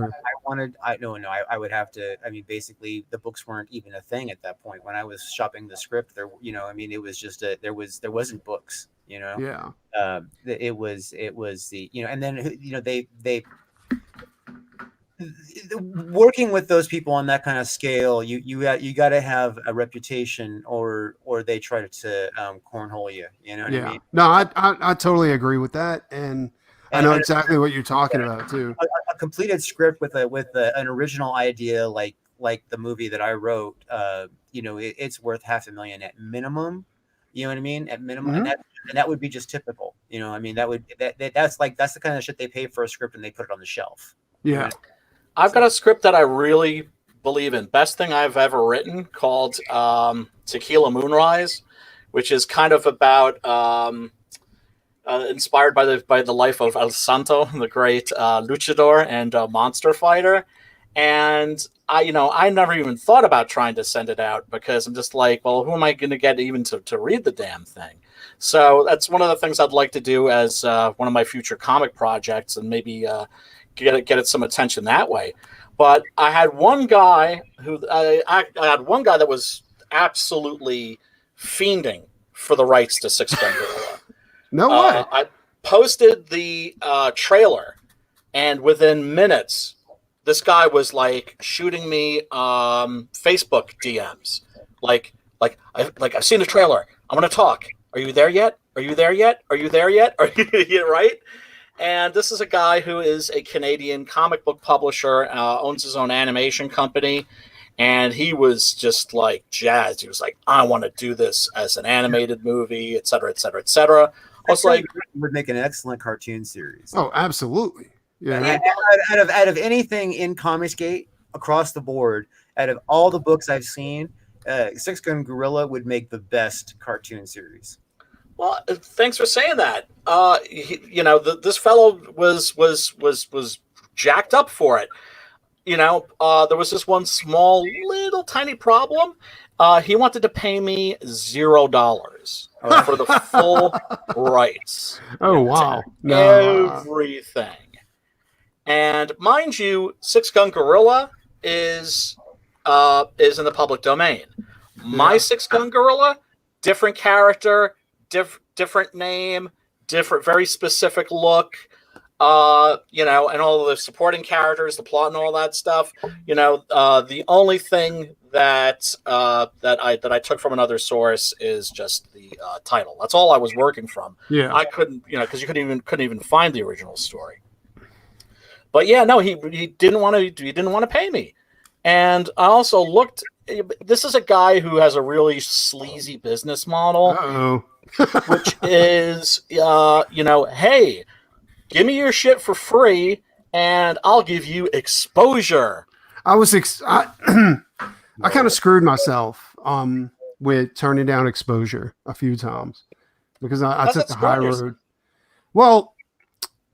would have to. I mean, basically, the books weren't even a thing at that point when I was shopping the script. There, I mean, it was just there wasn't books. Yeah. It was the and then they working with those people on that kind of scale, you got to have a reputation, or they try to cornhole you. You know what I mean? No, I totally agree with that, and I know exactly what you're talking about too. A completed script with an original idea, like the movie that I wrote, it's worth $500,000 at minimum. You know what I mean? At minimum, and that would be just typical. I mean, that's the kind of shit they pay for a script and they put it on the shelf. Yeah. I've got a script that I really believe in. Best thing I've ever written, called Tequila Moonrise, which is kind of about inspired by the life of El Santo, the great luchador and monster fighter. And I never even thought about trying to send it out because I'm just like, well, who am I going to get even to read the damn thing? So that's one of the things I'd like to do as one of my future comic projects, and maybe get it some attention that way. But I had one guy that was absolutely fiending for the rights to Six Gun Gorilla. No way. I posted the trailer, and within minutes, this guy was like shooting me Facebook DMs, like I've seen the trailer. I'm gonna talk. Are you there yet? Are you there yet? Are you there yet? Are you right? And this is a guy who is a Canadian comic book publisher, owns his own animation company. And he was just like jazzed. He was like, I want to do this as an animated movie, et cetera, et cetera, et cetera. I was like, it would make an excellent cartoon series. Oh, absolutely. Yeah. Out of anything in Comicsgate across the board, out of all the books I've seen, Six Gun Gorilla would make the best cartoon series. Well, thanks for saying that. This fellow was jacked up for it. There was this one small, little, tiny problem. He wanted to pay me $0 for the full rights. Oh wow! Everything. And mind you, Six Gun Gorilla is in the public domain. My Six Gun Gorilla, different character, different name, different, very specific look. And all the supporting characters, the plot, and all that stuff. The only thing that I took from another source is just the title. That's all I was working from. Yeah, I couldn't, because you couldn't even find the original story. But yeah, no, he didn't want to pay me, and I also looked. This is a guy who has a really sleazy business model, which is, hey, give me your shit for free, and I'll give you exposure. I kind of screwed myself with turning down exposure a few times because I took the high road. Well,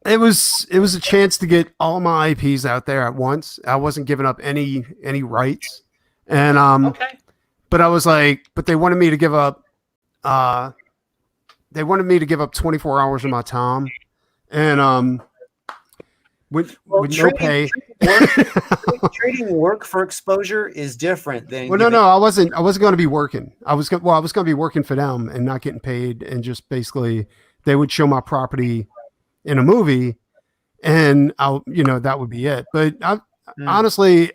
it was a chance to get all my IPs out there at once. I wasn't giving up any rights, and but I was like, but they wanted me to give up. They wanted me to give up 24 hours of my time. And with no pay, trading work for exposure is different than. Well, no, I wasn't going to be working. I was going to be working for them and not getting paid, and just basically they would show my property in a movie, and that would be it. But honestly,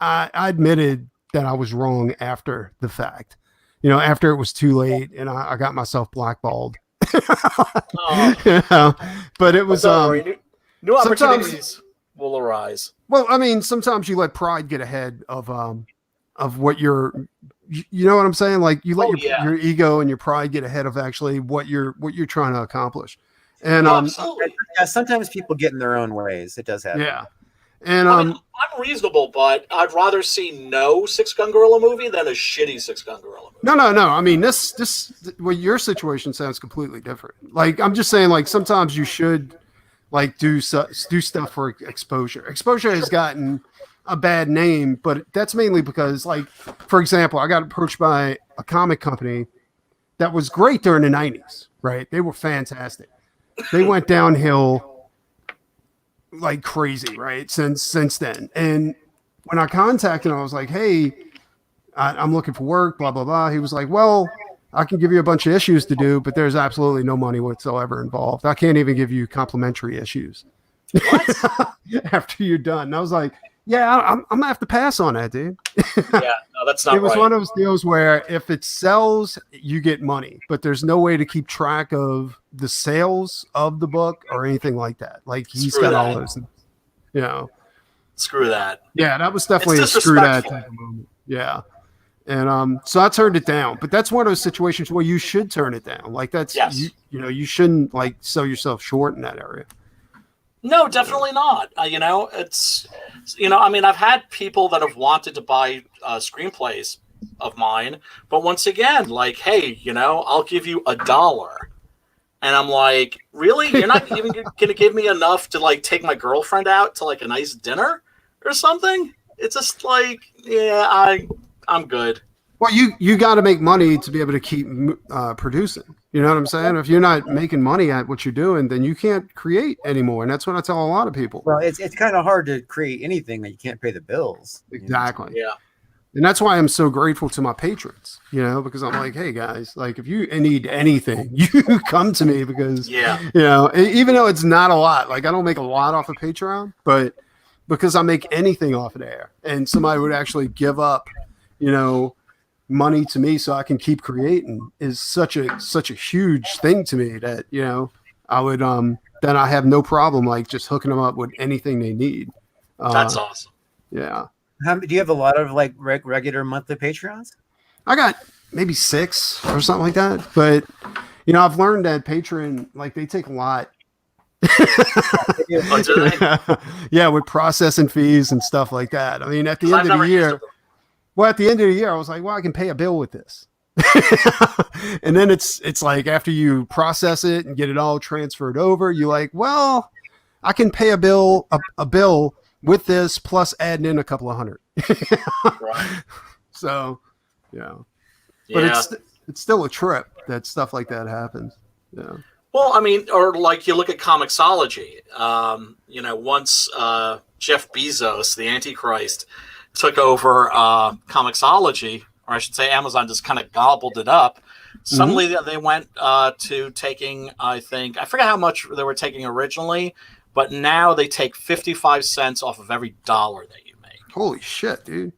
I admitted that I was wrong after the fact. After it was too late, and I got myself blackballed. But it was new opportunities will arise. Well, I mean, sometimes you let pride get ahead of what you're, you know what I'm saying? Like you let your ego and your pride get ahead of actually what you're trying to accomplish. And absolutely. Yeah, sometimes people get in their own ways. It does happen. Yeah. And I'm reasonable, but I'd rather see no Six Gun Gorilla movie than a shitty Six Gun Gorilla movie. No. I mean, this your situation sounds completely different. Like, I'm just saying, like, sometimes you should like do stuff for exposure. Exposure has gotten a bad name, but that's mainly because, like, for example, I got approached by a comic company that was great during the 90s, right? They were fantastic. They went downhill like crazy, right? Since then. And when I contacted him, I was like, hey, I'm looking for work, blah, blah, blah. He was like, well, I can give you a bunch of issues to do, but there's absolutely no money whatsoever involved. I can't even give you complimentary issues after you're done. And I was like, yeah, I'm gonna have to pass on that, dude. Yeah, no, that's not. It was one of those deals where if it sells, you get money, but there's no way to keep track of the sales of the book or anything like that. Like he's got all those, Screw that. Yeah, that was definitely a screw that type of moment. Yeah. And so I turned it down, but that's one of those situations where you should turn it down. Like that's you shouldn't like sell yourself short in that area. No, definitely not. It's I mean, I've had people that have wanted to buy screenplays of mine, but once again, like, hey, I'll give you $1, and I'm like, really? You're not even gonna give me enough to like take my girlfriend out to like a nice dinner or something? It's just like, yeah, I'm good. Well, you got to make money to be able to keep producing. You know what I'm saying? If you're not making money at what you're doing, then you can't create anymore. And that's what I tell a lot of people. Well, it's kind of hard to create anything that you can't pay the bills. Exactly. Yeah. And that's why I'm so grateful to my patrons, because I'm like, hey guys, like if you need anything, you come to me because, even though it's not a lot, like I don't make a lot off of Patreon, but because I make anything off of there and somebody would actually give up, money to me so I can keep creating is such a huge thing to me that, I would, then I have no problem like just hooking them up with anything they need. That's awesome. Yeah. Do you have a lot of like regular monthly Patreons? I got maybe 6 or something like that. But, I've learned that Patreon, like they take a lot. Yeah, with processing fees and stuff like that. I mean, at the end of the year, Well, at the end of the year, I was like, well, I can pay a bill with this. And then it's like after you process it and get it all transferred over, you're like, well, I can pay a bill with this plus adding in a couple of hundred. Right. So, yeah. But it's still a trip that stuff like that happens. Yeah. Well, I mean, or like you look at Comixology. Once Jeff Bezos, the Antichrist, took over Comixology, or I should say Amazon just kind of gobbled it up. Suddenly they went to taking, I forget how much they were taking originally, but now they take 55 cents off of every dollar that you make. Holy shit, dude.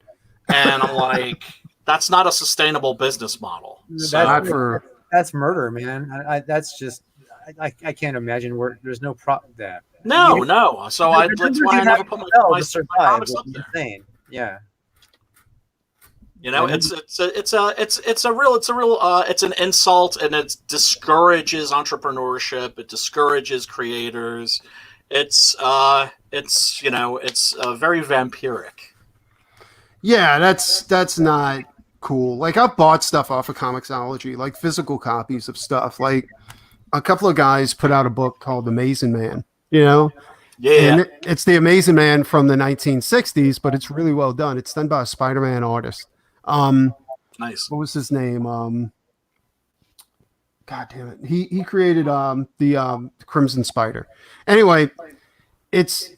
And I'm like, that's not a sustainable business model. That's murder, man. That's just, I can't imagine where there's no that. No. So that's why I never put my comics up there. Insane. Yeah. It's an insult, and it discourages entrepreneurship. It discourages creators. It's very vampiric. Yeah, that's not cool. Like, I've bought stuff off of Comixology, like physical copies of stuff. Like, a couple of guys put out a book called Amazing Man, Yeah. And it's the Amazing Man from the 1960s, but it's really well done. It's done by a Spider-Man artist. Nice. What was his name? God damn it. He created the Crimson Spider. Anyway, it's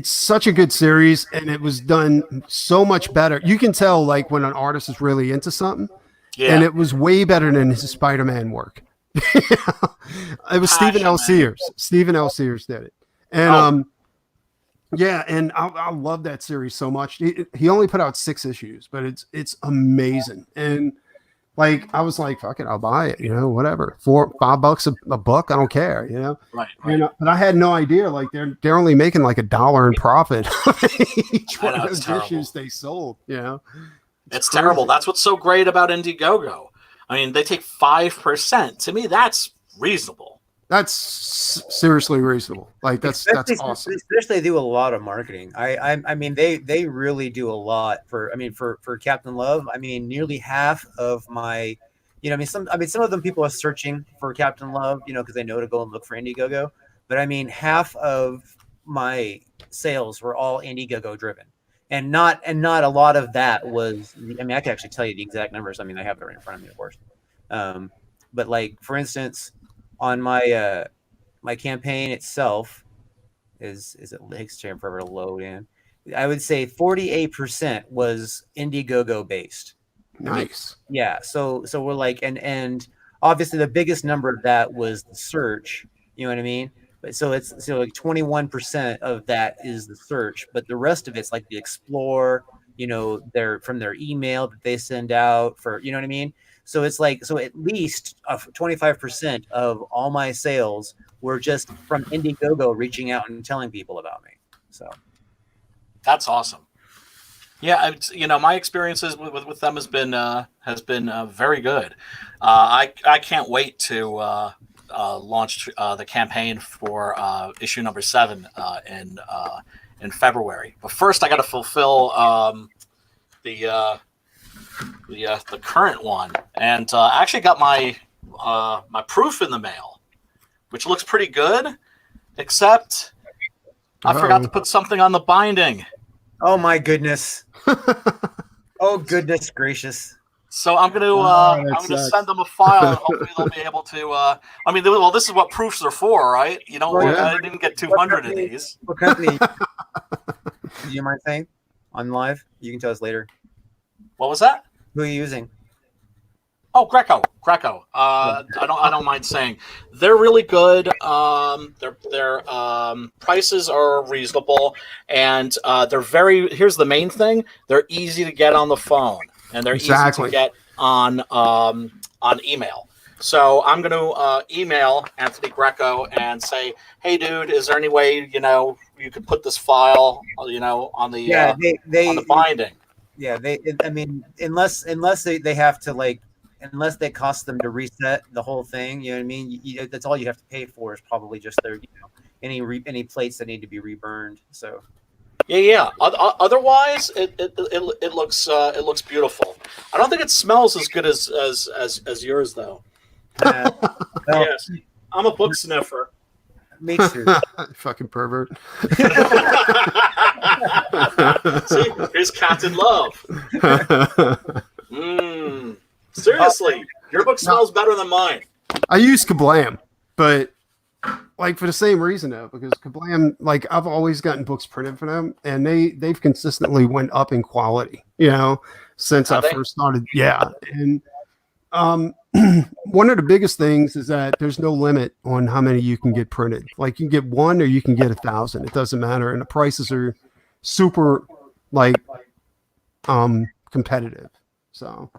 such a good series, and it was done so much better. You can tell, like, when an artist is really into something. Yeah. And it was way better than his Spider-Man work. It was Stephen L. Sears. Stephen L. Sears did it. And and I love that series so much. He only put out 6 issues, but it's amazing. And like, I was like, fuck it, I'll buy it, whatever. $4-5 a book, I don't care, Right. But I had no idea, like, they're only making like $1 in profit each one of those issues they sold. It's terrible. That's what's so great about Indiegogo. I mean, they take 5%. To me, that's reasonable. That's seriously reasonable. Like, that's awesome. Especially they do a lot of marketing. I mean, they really do a lot for Captain Love. I mean, nearly half of my, some of them people are searching for Captain Love, because they know to go and look for Indiegogo. But I mean, half of my sales were all Indiegogo driven, and not a lot of that was. I mean, I can actually tell you the exact numbers. I mean, I have it right in front of me, of course. But like, for instance, on my my campaign itself, it takes forever to load in. I would say 48% was Indiegogo based. Nice. Yeah. So we're like, and obviously the biggest number of that was the search. You know what I mean? But so like 21% of that is the search, but the rest of it's like the explore. From their email that they send out for, you know what I mean? So it's like, so at least 25% of all my sales were just from Indiegogo reaching out and telling people about me. So that's awesome. Yeah, my experiences with them has been very good. I can't wait to launch the campaign for issue number 7 in February. But first, I got to fulfill the current one, and I actually got my proof in the mail, which looks pretty good, except I forgot to put something on the binding. Oh my goodness! Oh goodness gracious! So I'm gonna send them a file, and hopefully they'll be able to. This is what proofs are for, right? I didn't get 200 of these. What company? Do you mind saying on live? You can tell us later. What was that? Who are you using? Oh, Greco. I don't mind saying they're really good. Their prices are reasonable, and they're very. Here's the main thing: they're easy to get on the phone, and they're easy to get on email. So I'm going to email Anthony Greco and say, "Hey, dude, is there any way you could put this file on the on the binding?" Yeah, unless they have to, like, unless they cost them to reset the whole thing, you know what I mean? That's all you have to pay for is probably just their, any plates that need to be reburned. So, Yeah. Otherwise, it looks beautiful. I don't think it smells as good as yours though. Well, Yes, I'm a book sniffer. me too. Fucking pervert. See, here's Captain Love. Seriously, your book smells better than mine. I use Kablam, but like for the same reason though, because Kablam, like I've always gotten books printed for them, and they've consistently went up in quality, since I first started. Yeah, and one of the biggest things is that there's no limit on how many you can get printed. Like you can get one or you can get 1,000. It doesn't matter, and the prices are super competitive. So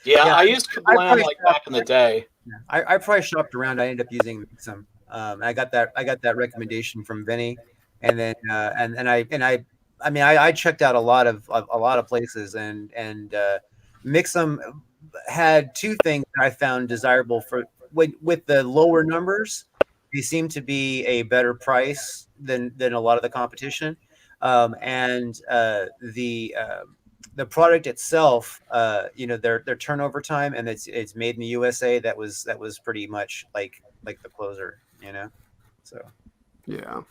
yeah, I used Kablam like back in the day. I probably shopped around. I ended up using some. I got that recommendation from Vinny, and then I checked out a lot of places, and Mixum had two things that I found desirable for with the lower numbers. They seem to be a better price than a lot of the competition, and the product itself, their turnover time, and it's made in the USA. That was pretty much like the closer, So yeah,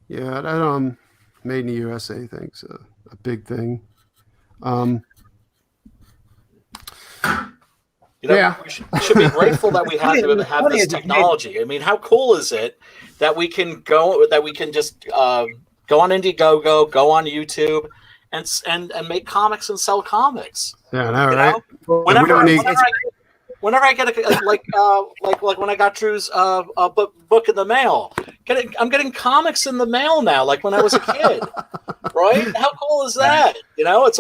that made in the USA thing's a big thing. We should be grateful that we have this technology. I mean, how cool is it that we can just go on Indiegogo, go on YouTube, and make comics and sell comics. Yeah, I know, right? Whenever I get like when I got Drew's book in the mail, I'm getting comics in the mail now, like when I was a kid. Right? How cool is that? It's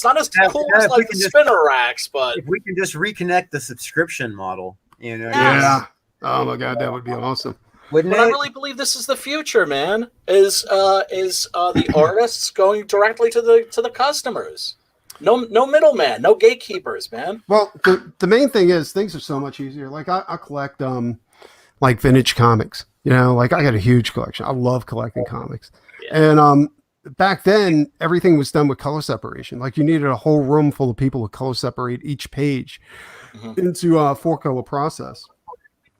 not as cool as like the spinner racks, but if we can just reconnect the subscription model, Yeah. Oh my God, that would be awesome. But I really believe this is the future, man. Is the artists going directly to the customers? No middleman, no gatekeepers, man. Well, the main thing is things are so much easier. Like I collect like vintage comics. Like I got a huge collection. I love collecting comics. Yeah. And back then everything was done with color separation. Like you needed a whole room full of people to color separate each page into a 4-color process.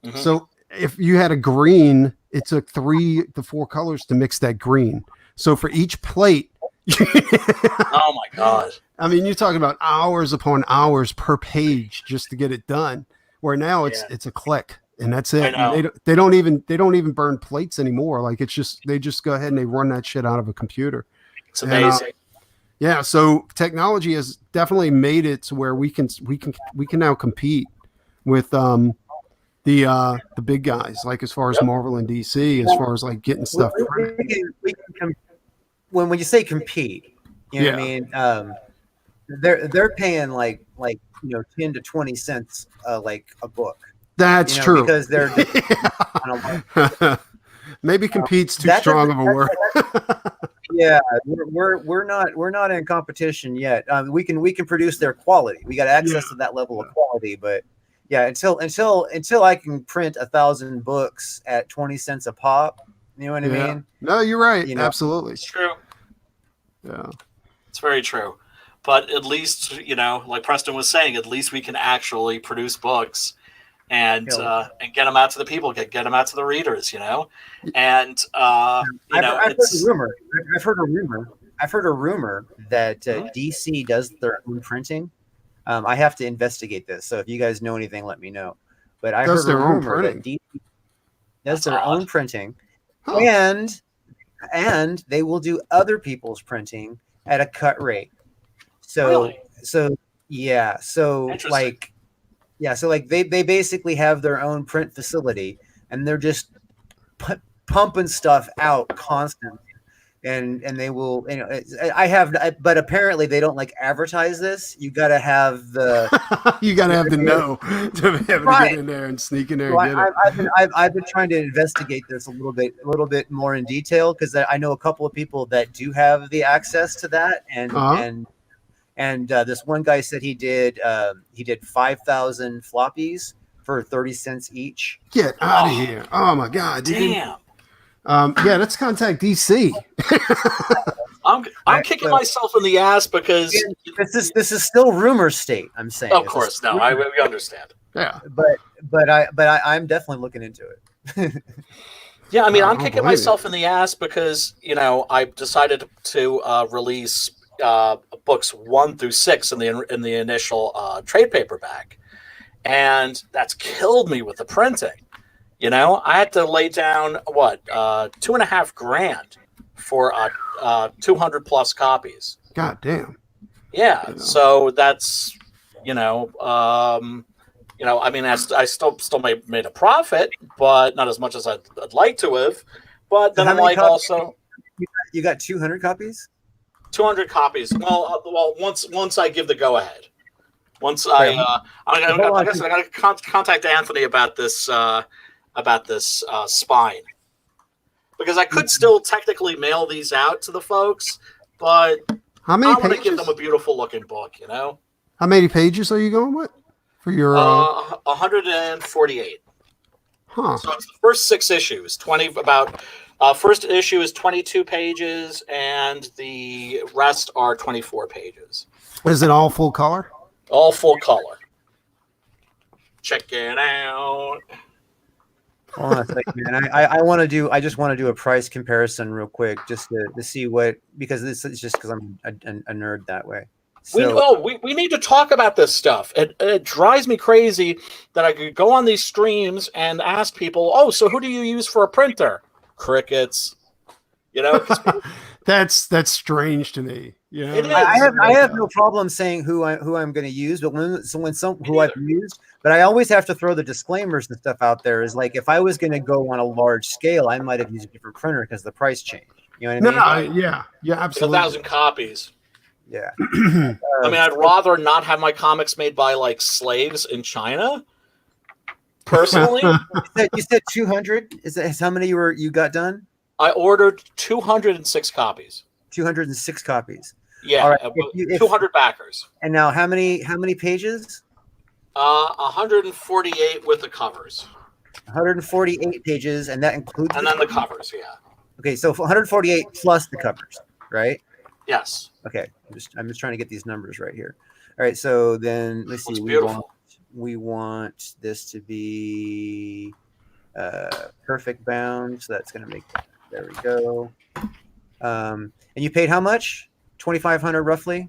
Mm-hmm. So if you had a green, it took 3 to 4 colors to mix that green. So for each plate, oh my God. I mean, you're talking about hours upon hours per page just to get it done. Where now it's a click and that's it. And they don't even burn plates anymore. Like they just go ahead and they run that shit out of a computer. It's amazing. And, so technology has definitely made it to where we can now compete with the big guys, like as far as Marvel and DC, as far as like getting stuff. When you say compete, what I mean? They're paying like 10 to 20 cents like a book. That's true. Because they're maybe compete's too strong of a word. Yeah, we're not in competition yet. We can produce their quality. We got access to that level of quality, but yeah, until I can print 1,000 books at 20 cents a pop, you know what I mean? No, you're right. Absolutely, it's true. Yeah, it's very true. But at least like Preston was saying, at least we can actually produce books and get them out to the people, get them out to the readers, And I've heard a rumor that DC does their own printing. I have to investigate this, so if you guys know anything, let me know. But I heard a rumor that DC does their own printing, and they will do other people's printing at a cut rate. So they basically have their own print facility, and they're just pumping stuff out constantly. And they will, but apparently they don't like advertise this. You got to have the know to be able to get in there and sneak in there. I've been trying to investigate this a little bit more in detail, because I know a couple of people that do have the access to that, and this one guy said he did 5,000 floppies for 30 cents each. Get out of here! Oh my God, dude. Damn. Yeah, let's contact DC. I'm kicking myself in the ass because this is still rumor state. I'm saying. Of course, no, we understand. Yeah, but I'm definitely looking into it. Yeah, I mean, I'm kicking myself in the ass because I decided to release books 1 through 6 in the initial trade paperback, and that's killed me with the printing. I had to lay down $2.5 grand for 200 plus copies. God damn. Yeah, so that's I mean, I still made a profit, but not as much as I'd like to have. But then I'm like, also, you got 200 copies. 200 copies. Well, once I give the go ahead. Once I got to contact Anthony about this spine, because I could still technically mail these out to the folks, but how many? I want to give them a beautiful looking book. How many pages are you going with for your? 148. Huh. So it's the first 6 issues. First issue is 22 pages, and the rest are 24 pages. Is it all full color? All full color. Check it out. Hold on a second, man. I just want to do a price comparison real quick, just to see what, because this is just because I'm a nerd that way. So, we need to talk about this stuff. It drives me crazy that I could go on these streams and ask people, so who do you use for a printer? Crickets. That's strange to me. It is. I have no problem saying who I'm going to use, but who I've used, but I always have to throw the disclaimers and stuff out there. Is like, if I was going to go on a large scale, I might have used a different printer because the price changed. You know what I mean? Yeah, absolutely. 1,000 copies. Yeah. I mean, I'd rather not have my comics made by like slaves in China. Personally, you said 200. Is how many you got done? I ordered 206 copies. 206 copies. Yeah, all right. 200 backers. And now, how many pages? 148 with the covers. 148 pages, and that includes. And then the covers, yeah. Okay, so 148 plus the covers, right? Yes. Okay, I'm just trying to get these numbers right here. All right, so then let's see. We want this to be perfect bound, so that's going to make that. There we go. And you paid how much? 2,500 roughly.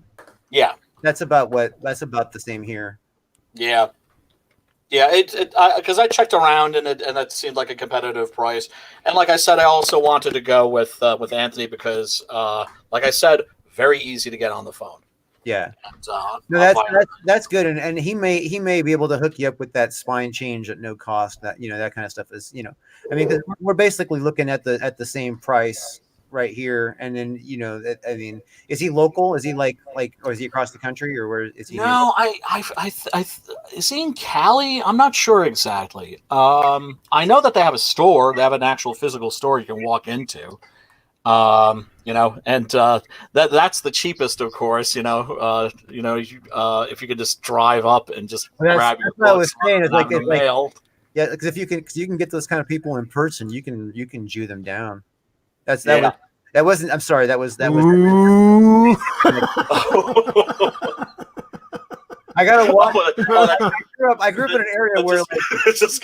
Yeah. That's about the same here. Yeah. Yeah, because I checked around and that seemed like a competitive price. And like I said, I also wanted to go with Anthony because, like I said, very easy to get on the phone. Yeah, and, no, that's good, and he may be able to hook you up with that spine change at no cost. That that kind of stuff is I mean, 'cause we're basically looking at the same price right here, and then I mean, is he local? Is he like or is he across the country, or where is he? No, is he in Cali? I'm not sure exactly. I know that they have a store. They have an actual physical store you can walk into. And that's the cheapest, of course. If you could just drive up and just grab your. That's what I was saying. It's like mail. Yeah, because if you can get those kind of people in person, you can Jew them down. That wasn't. I'm sorry. That was. Ooh. I gotta walk. I grew up in an area where it just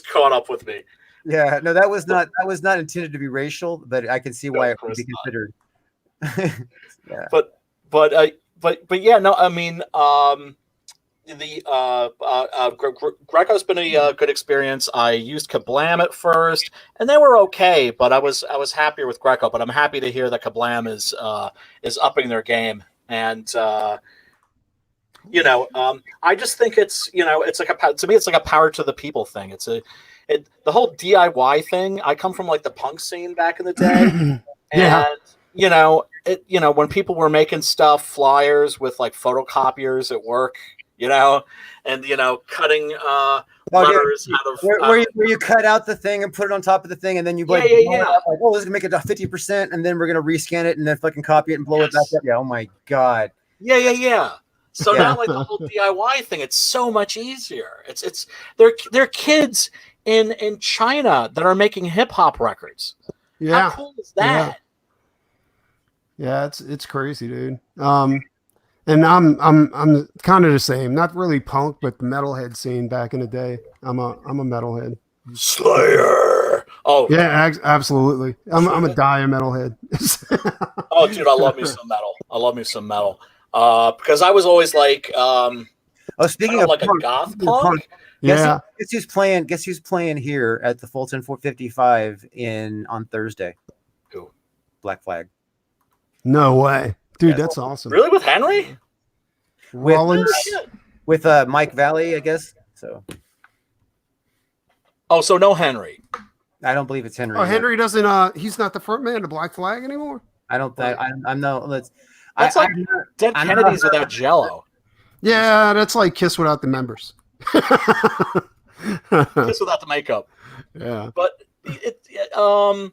caught up with me. Yeah, no, that was not intended to be racial, but I can see why it would be considered. Yeah. But yeah, no, I mean, Greco's been a good experience. I used Kablam at first, and they were okay, but I was happier with Greco. But I'm happy to hear that Kablam is upping their game, and I just think it's to me it's like a power to the people thing. The whole DIY thing. I come from like the punk scene back in the day, yeah. And when people were making stuff, flyers with like photocopiers at work, and cutting letters out of where you cut out the thing and put it on top of the thing, and then you like, this is gonna make it 50%, and then we're gonna rescan it and then fucking copy it and blow it back up. Yeah, oh my god. Yeah. So now, like the whole DIY thing, it's so much easier. They're kids in China that are making hip hop records. Yeah. How cool is that? Yeah, it's crazy, dude. And I'm kind of the same. Not really punk, but the metalhead scene back in the day. I'm a metalhead. Slayer. Oh yeah, absolutely. I'm a dire metalhead. Oh, dude, I love me some metal. Because I was always like, speaking of like punk, a goth punk. Yeah. Guess who's playing here at the Fulton 455 on Thursday? Who? Black Flag. No way, dude. That's awesome. Really, with Henry? Rollins with Mike Valley, I guess. So. Oh, so no Henry. I don't believe it's Henry. Oh, Henry doesn't. He's not the front man of Black Flag anymore. I don't think. I'm no. That's like Dead Kennedys without Jello. Yeah, that's like Kiss without the members. Kiss without the makeup. Yeah. But what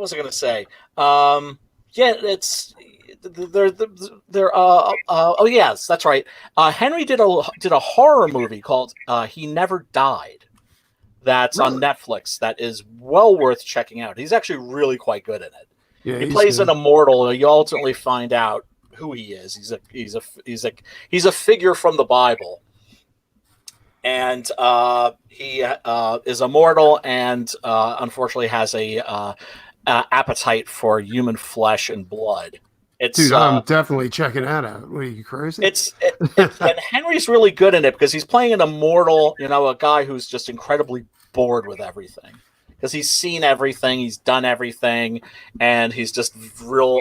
was I going to say? Yeah, it's they're oh yes, that's right. Henry did a horror movie called He Never Died. That's on Netflix. That is well worth checking out. He's actually really quite good in it. Yeah, he plays an immortal. You ultimately find out who he is. He's a figure from the Bible, and he is immortal and unfortunately has a appetite for human flesh and blood. Dude, I'm definitely checking that out. What are you, crazy? And Henry's really good in it because he's playing an immortal, a guy who's just incredibly bored with everything because he's seen everything, he's done everything, and he's just real,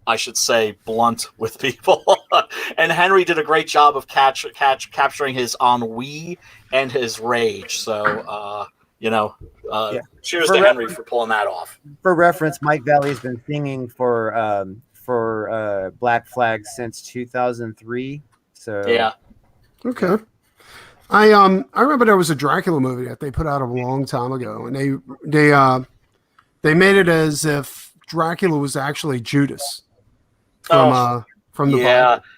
I should say, blunt with people. And Henry did a great job of capturing his ennui and his rage. So, cheers to Henry for pulling that off. For reference, Mike Valley has been singing for Black Flag since 2003. So yeah, okay. I remember there was a Dracula movie that they put out a long time ago, and they made it as if Dracula was actually Judas from the Bible.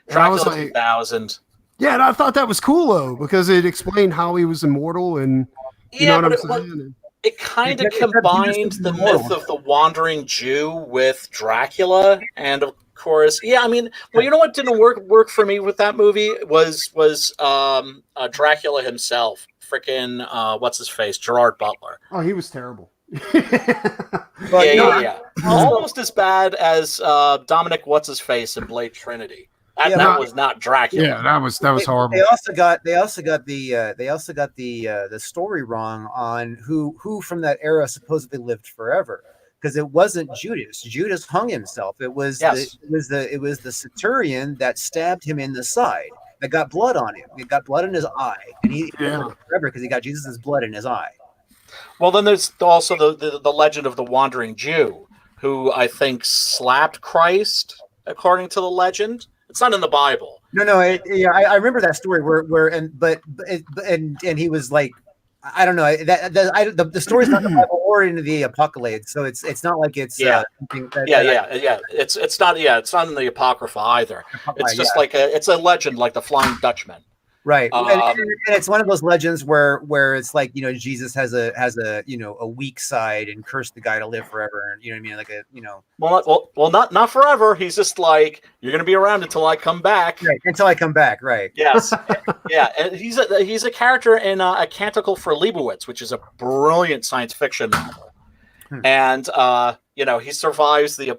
Dracula I was like, 2000. Yeah, and I thought that was cool though because it explained how he was immortal and you know what I'm saying. It kind of combined the myth of the wandering Jew with Dracula, and of course, you know what didn't work for me with that movie was Dracula himself, freaking what's his face, Gerard Butler. Oh, he was terrible. Yeah. Almost as bad as Dominic what's his face in Blade Trinity. That was not Dracula. Yeah, that was horrible. They also got the story wrong on who from that era supposedly lived forever, because it wasn't Judas. Judas hung himself. It was the centurion that stabbed him in the side that got blood on him. It got blood in his eye, and he lived forever because he got Jesus' blood in his eye. Well, then there's also the legend of the wandering Jew, who I think slapped Christ, according to the legend. It's not in the Bible. No. I remember that story where he was like, I don't know. The story's not in the Bible or in the Apocalypse, so it's not like it's something that, It's not in the Apocrypha either. It's just like it's a legend, like the Flying Dutchman. Right, and it's one of those legends where it's like, Jesus has a weak side and cursed the guy to live forever, and you know what I mean, Well, not forever. He's just like, you're going to be around until I come back. Right, until I come back. Right. Yes. Yeah, and he's a character in A Canticle for Leibowitz, which is a brilliant science fiction novel, and he survives the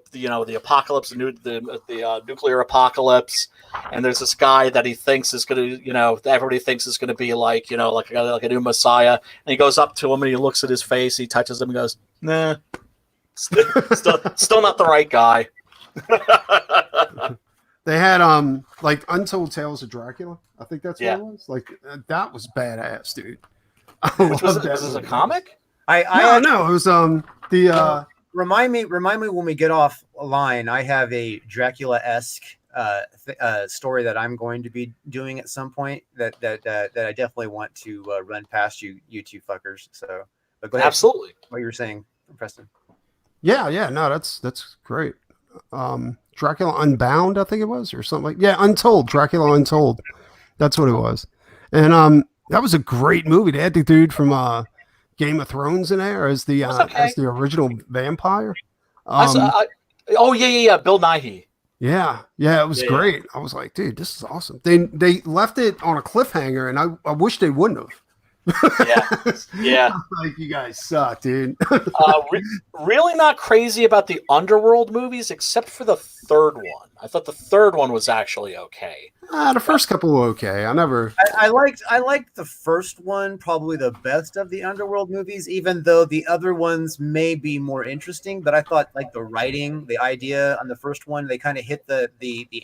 apocalypse, the nuclear apocalypse. And there's this guy that he thinks is going to, everybody thinks is going to be like a new Messiah. And he goes up to him and he looks at his face. He touches him and goes, nah, still not the right guy. They had like Untold Tales of Dracula. I think that's what it was. Like that was badass, dude. Was this a comic? No, it was the. Remind me when we get off line. I have a Dracula-esque story that I'm going to be doing at some point that I definitely want to run past you two fuckers. So, but go ahead. Absolutely. What you were saying, Preston? Yeah. No, that's great. Dracula Unbound, I think it was, or something like. Yeah, Untold. Dracula Untold. That's what it was. And That was a great movie. They had the dude from Game of Thrones in there as the original vampire. Oh yeah. Bill Nighy. Yeah, it was great. I was like, dude, this is awesome. They left it on a cliffhanger, and I wish they wouldn't have. Yeah. Like, you guys suck, dude. Really not crazy about the Underworld movies, except for the third one. I thought the third one was actually okay. The first couple were okay. I liked the first one probably the best of the Underworld movies, even though the other ones may be more interesting. But I thought like the writing, the idea on the first one, they kind of hit the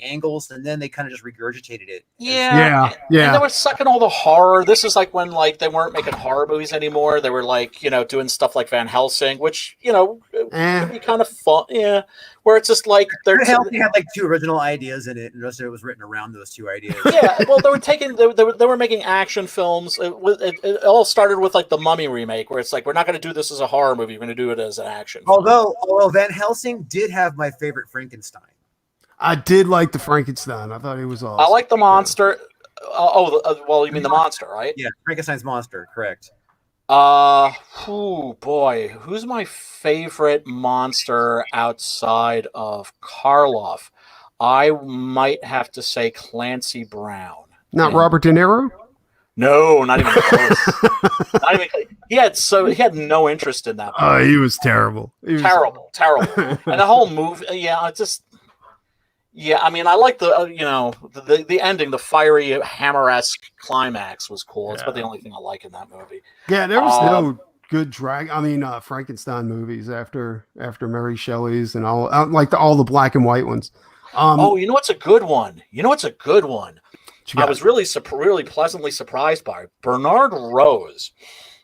angles, and then they kind of just regurgitated it. Yeah. And they were sucking all the horror. This is like when like they weren't making horror movies anymore. They were like, doing stuff like Van Helsing, which could be kind of fun. Yeah, where it's just like Van Helsing had like 2 original ideas in it, and the rest of it was written around those 2 ideas. Yeah, well, they were making action films. It all started with like the Mummy remake, where it's like, we're not going to do this as a horror movie, we're going to do it as an action film. Although Van Helsing did have my favorite Frankenstein. I did like the Frankenstein. I thought he was awesome. I like the monster. Well, you mean the monster, right? Yeah, Frankenstein's monster, correct. Boy, who's my favorite monster outside of Karloff? I might have to say Clancy Brown. Not Robert De Niro? No, not even close. Not even. He had no interest in that movie. Oh, he was terrible. Terrible. And the whole movie, I mean, I like the ending, the fiery hammer-esque climax was cool. It's about the only thing I like in that movie. Yeah, there was no good Frankenstein movies after Mary Shelley's and all, like all the black and white ones. You know what's a good one? I was really pleasantly surprised by Bernard Rose.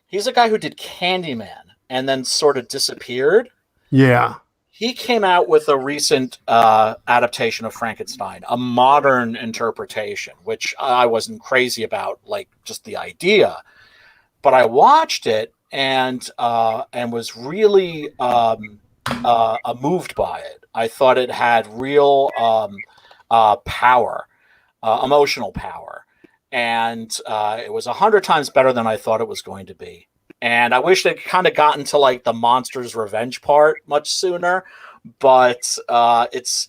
He's a guy who did Candyman and then sort of disappeared. Yeah. He came out with a recent adaptation of Frankenstein, a modern interpretation, which I wasn't crazy about, like just the idea. But I watched it and was really moved by it. I thought it had real power, emotional power, and it was 100 times better than I thought it was going to be. And I wish they'd kind of gotten to like the monster's revenge part much sooner, but it's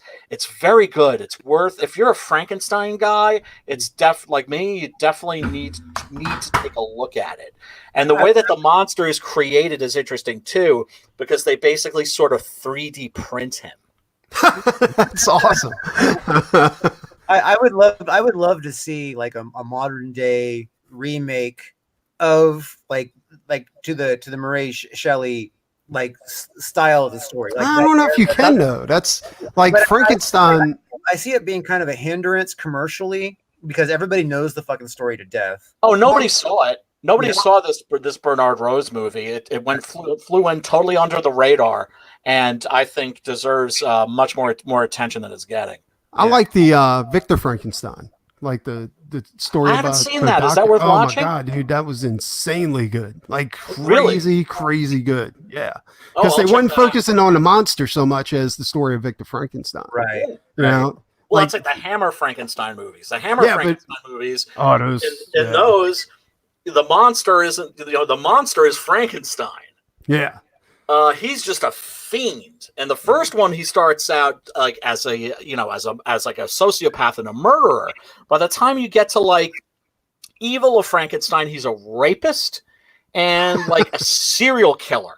very good. It's worth, if you're a Frankenstein guy, it's like me, you definitely need to take a look at it. And the way that the monster is created is interesting too, because they basically sort of 3D print him. That's awesome. I would love to see like a modern day remake of like to the Murray Shelley like style of the story. Like, I don't know if you can though. That's like Frankenstein. I see it being kind of a hindrance commercially because everybody knows the fucking story to death. Oh, nobody saw it. Nobody saw this Bernard Rose movie. It flew in totally under the radar, and I think deserves much more attention than it's getting. I like the Victor Frankenstein, like the story. I haven't seen that. Is that worth watching? Oh my god, dude, that was insanely good. Like crazy good. Yeah, because they weren't focusing on the monster so much as the story of Victor Frankenstein. Right. You know. Well, it's like the Hammer Frankenstein movies. The Hammer Frankenstein movies. Oh, those. In those, the monster isn't. The monster is Frankenstein. Yeah. He's just a fiend. And the first one, he starts out like as like a sociopath and a murderer. By the time you get to like Evil of Frankenstein, he's a rapist and like a serial killer.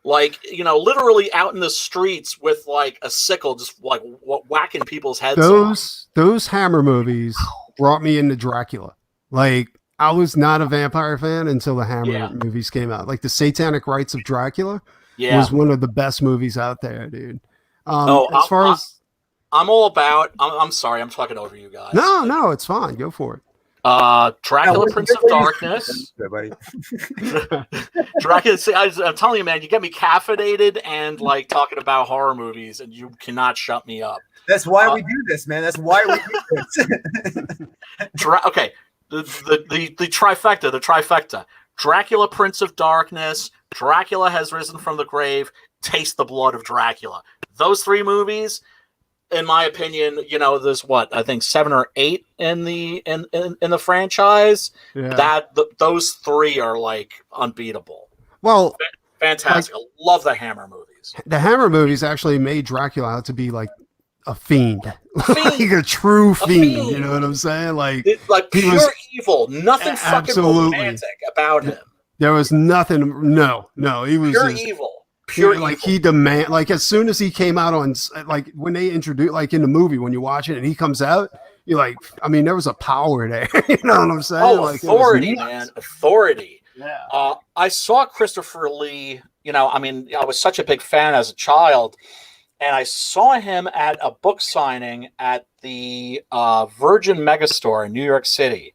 Like, literally out in the streets with like a sickle, just like whacking people's heads off. Those Hammer movies brought me into Dracula. Like, I was not a vampire fan until the Hammer movies came out. Like the Satanic Rites of Dracula was one of the best movies out there, dude. I'm all about. I'm sorry, I'm talking over you guys. No, it's fine. Go for it. Dracula, Prince of Darkness. Dracula. See, I'm telling you, man, you get me caffeinated and like talking about horror movies, and you cannot shut me up. That's why we do this, man. That's why we do this. Okay, the trifecta. Dracula, Prince of Darkness. Dracula Has Risen from the Grave. Taste the Blood of Dracula. Those 3 movies. in my opinion, there's I think 7 or 8 in the franchise. Yeah. Those 3 are like unbeatable. Well, fantastic. I love the Hammer movies. The Hammer movies actually made Dracula out to be like a fiend, like a true fiend. You know what I'm saying? Like pure evil. Nothing fucking romantic about him. There was nothing. No, he was pure evil. Pure evil. Like he as soon as he came out on, like when they introduced, like in the movie when you watch it and he comes out, you're like, I mean, there was a power there. You know what I'm saying? Oh, like, authority, man, authority. Yeah. I saw Christopher Lee. I was such a big fan as a child, and I saw him at a book signing at the Virgin Megastore in New York City.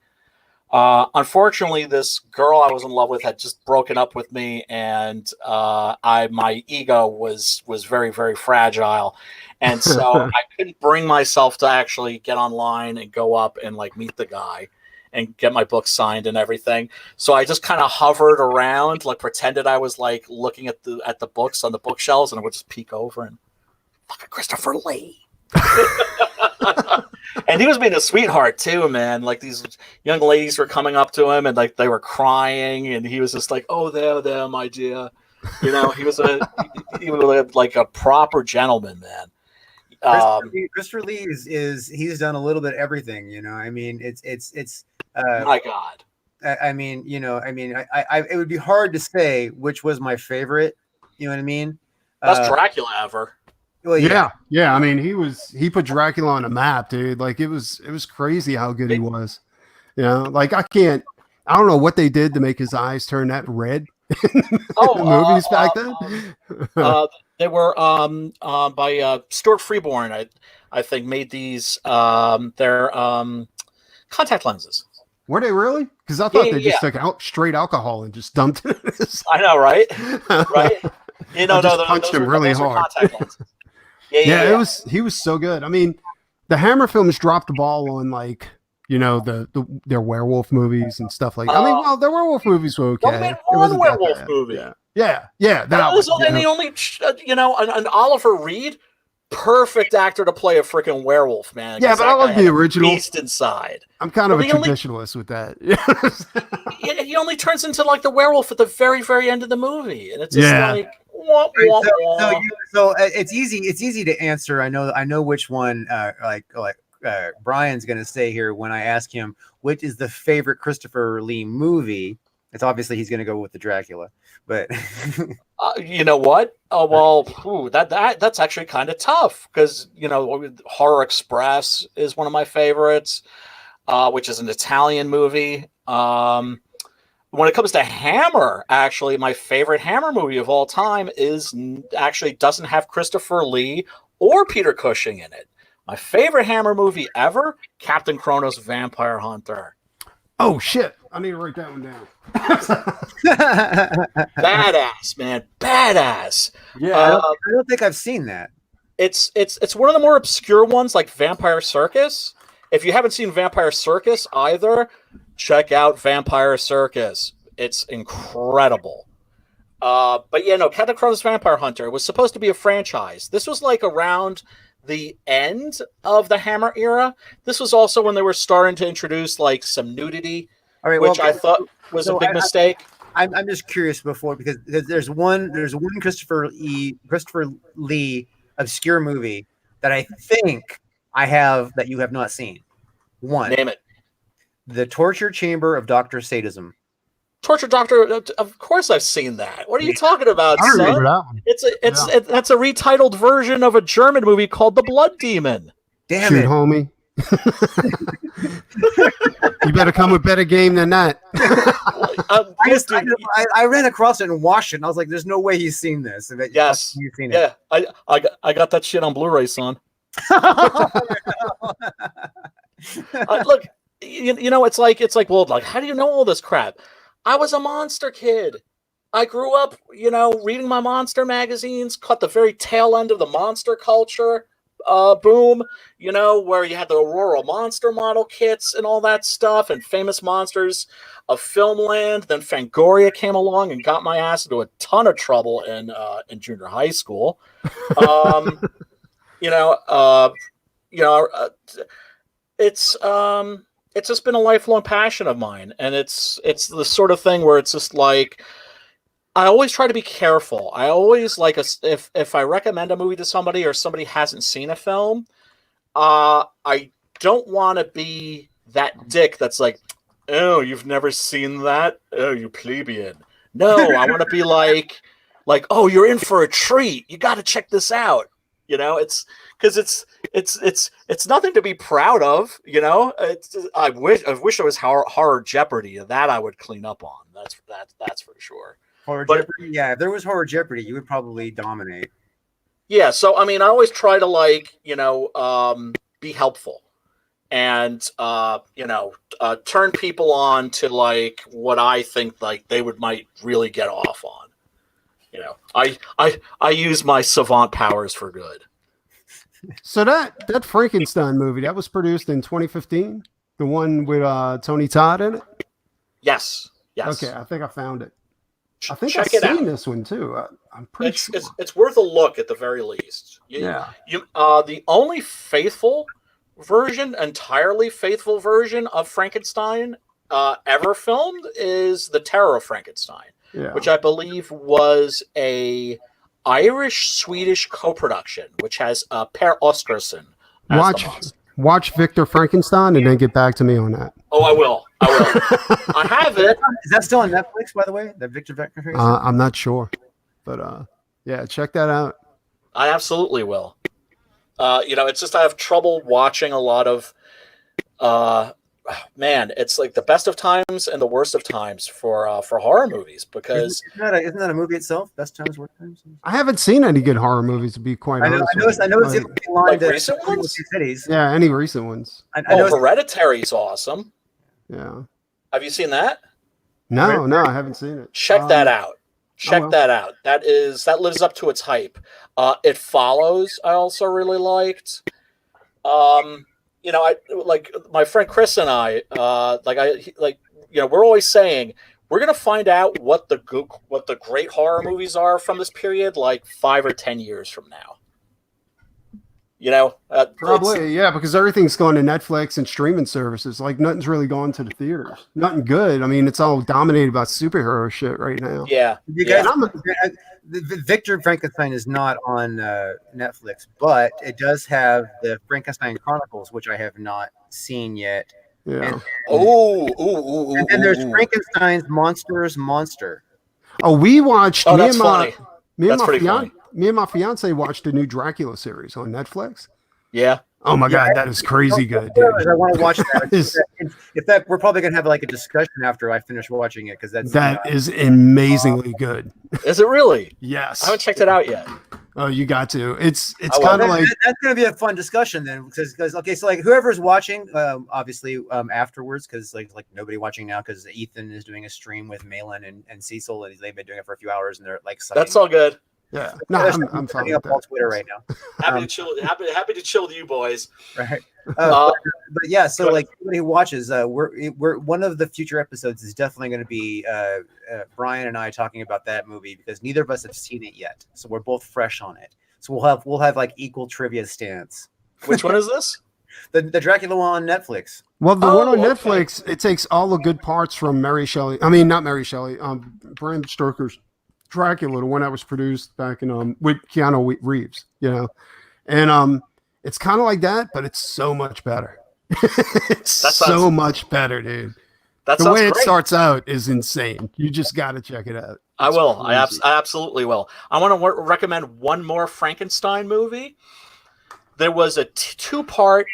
Unfortunately, this girl I was in love with had just broken up with me, and my ego was very, very fragile, and so I couldn't bring myself to actually get online and go up and like meet the guy and get my book signed and everything. So I just kind of hovered around, like pretended I was like looking at the books on the bookshelves, and I would just peek over and fucking Christopher Lee. And he was being a sweetheart too, man. Like these young ladies were coming up to him and like they were crying, and he was just like, "Oh, there, my dear." He was like a proper gentleman, man. Christopher Lee is he's done a little bit of everything. I mean, it's my God. I mean, it would be hard to say which was my favorite. You know what I mean? Best Dracula ever. Well, yeah. I mean, he put Dracula on a map, dude. Like it was crazy how good he was. Like I don't know what they did to make his eyes turn that red in the movies back then. They were by Stuart Freeborn, I think, made these their contact lenses. Were they really? Because I thought they just took out straight alcohol and just dumped it. I know, right? Right. Punched him really hard. Yeah, he was so good. I mean, the Hammer films dropped the ball on like their werewolf movies and stuff like that. I mean, their werewolf movies were okay. They made one werewolf movie. Yeah. That was the only an Oliver Reed, perfect actor to play a freaking werewolf, man. Yeah, but I love the original. Beast inside. I'm kind of a traditionalist with that. He only turns into like the werewolf at the very, very end of the movie, and it's just like. So it's easy to answer. I know which one Brian's going to say here when I ask him which is the favorite Christopher Lee movie. It's obviously he's going to go with the Dracula, but you know what? That's actually kind of tough because Horror Express is one of my favorites, which is an Italian movie. When it comes to Hammer, actually, my favorite Hammer movie of all time doesn't have Christopher Lee or Peter Cushing in it. My favorite Hammer movie ever, Captain Kronos Vampire Hunter. Oh, shit. I need to write that one down. Badass, man. Badass. Yeah, I don't think I've seen that. It's one of the more obscure ones, like Vampire Circus. If you haven't seen Vampire Circus either, check out Vampire Circus. It's incredible. But Captain Kronos Vampire Hunter was supposed to be a franchise. This was like around the end of the Hammer era. This was also when they were starting to introduce like some nudity, which I thought was a big mistake. I'm just curious because there's one Christopher Lee obscure movie that I think I have that you have not seen. One. Name it. The Torture Chamber of Dr. Sadism. Torture Doctor, of course I've seen that. What are you talking about, I remember son? that one. That's a retitled version of a German movie called The Blood Demon. Damn it, homie. You better come with better game than that. I ran across it and watched it, and I was like, "There's no way he's seen this." Yes, you've seen it. Yeah, I got that shit on Blu-ray, son. Look, it's like, well, like, how do you know all this crap? I was a monster kid. I grew up, reading my monster magazines, caught the very tail end of the monster culture boom, where you had the Aurora monster model kits and all that stuff and famous monsters of Filmland. Then Fangoria came along and got my ass into a ton of trouble in junior high school. you know, you know, it's just been a lifelong passion of mine, and it's the sort of thing where it's just like I always try to be careful. I always like if I recommend a movie to somebody or somebody hasn't seen a film, I don't want to be that dick that's like, oh, you've never seen that? Oh, you plebeian. No, I want to be like, oh, you're in for a treat. You got to check this out. You know, it's because it's nothing to be proud of. You know, I wish it was horror Jeopardy. That I would clean up on. That's for sure. Horror Jeopardy, yeah. If there was Horror Jeopardy, you would probably dominate. Yeah, so I mean, I always try to like, you know, be helpful, and you know, turn people on to like what I think like they might really get off on. You know, I use my savant powers for good. So that Frankenstein movie that was produced in 2015, the one with Tony Todd in it. Yes. Okay, I think I found it. I think Check I've it seen out. this one too. I'm pretty sure. It's worth a look at the very least. The only entirely faithful version of Frankenstein ever filmed is The Terror of Frankenstein, which I believe was a Irish-Swedish co-production, which has Per Oscarsson as the monster. Watch Victor Frankenstein and then get back to me on that. Oh, I will. I have it. Is that still on Netflix, by the way? That Victor Frankenstein? I'm not sure, but yeah, check that out. I absolutely will. You know, it's just I have trouble watching a lot of. Man, it's like the best of times and the worst of times for horror movies because isn't that a movie itself? Best times, worst times. I haven't seen any good horror movies to be quite honest. I know it's like recent ones. Cities. Yeah, any recent ones. Hereditary's awesome. Yeah. Have you seen that? No, I haven't seen it. Check that out. That out. That lives up to its hype. It Follows. I also really liked. You know, I like my friend Chris and I. You know, we're always saying we're gonna find out what the great horror movies are from this period, like 5 or 10 years from now. You know, probably because everything's going to Netflix and streaming services. Like nothing's really going to the theaters. Nothing good. I mean, it's all dominated by superhero shit right now. Yeah, you guys. Victor Frankenstein is not on Netflix, but it does have the Frankenstein Chronicles, which I have not seen yet. Yeah. And then there's Frankenstein's Monster. Oh, we watched. Oh, that's funny. That's pretty funny. Me and my fiance watched the new Dracula series on Netflix. Yeah. Oh my God, that is crazy good. Dude. I want to watch that. In fact, we're probably gonna have like a discussion after I finish watching it because that is amazingly good. Is it really? Yes. I haven't checked it out yet. Oh, you got to. It's kind of like that's gonna be a fun discussion then because okay, so like whoever's watching, obviously afterwards because like nobody watching now because Ethan is doing a stream with Malin and Cecil and they've been doing it for a few hours and they're like that's all good. Yeah, no, I'm fine with that. On Twitter right now. Happy to chill with you boys. Right. But yeah, so like anybody who watches, we're one of the future episodes is definitely going to be Brian and I talking about that movie because neither of us have seen it yet, so we're both fresh on it. So we'll have like equal trivia stance. Which one is this? The Dracula one on Netflix. Well, the one on Netflix, it takes all the good parts from Mary Shelley. I mean, not Mary Shelley. Bram Stoker's Dracula, the one that was produced back in with Keanu Reeves, you know, and it's kind of like that, but it's so much better. So much better, dude. The way it starts out is insane. You just got to check it out. I will. I absolutely will. I want to recommend one more Frankenstein movie. There was a two-part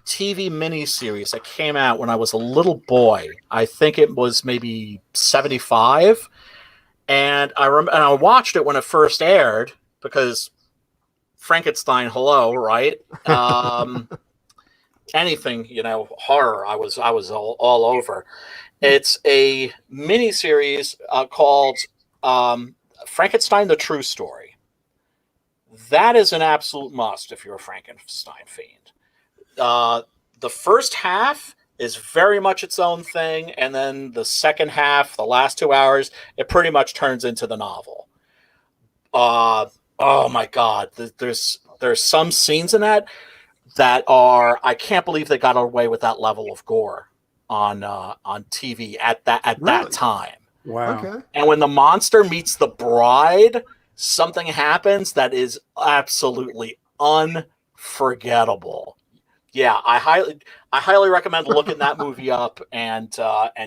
TV miniseries that came out when I was a little boy. I think it was maybe 75. And I watched it when it first aired because Frankenstein, hello, right? Anything, you know, horror, I was all over. It's a miniseries called Frankenstein: The True Story. That is an absolute must if you're a Frankenstein fiend. The first half is very much its own thing, and then the second half, the last 2 hours, it pretty much turns into the novel. Oh my God, there's there's some scenes in that are, I can't believe they got away with that level of gore on TV at that time. Wow. Okay. And when the monster meets the bride, something happens that is absolutely unforgettable. Yeah, I highly recommend looking that movie up and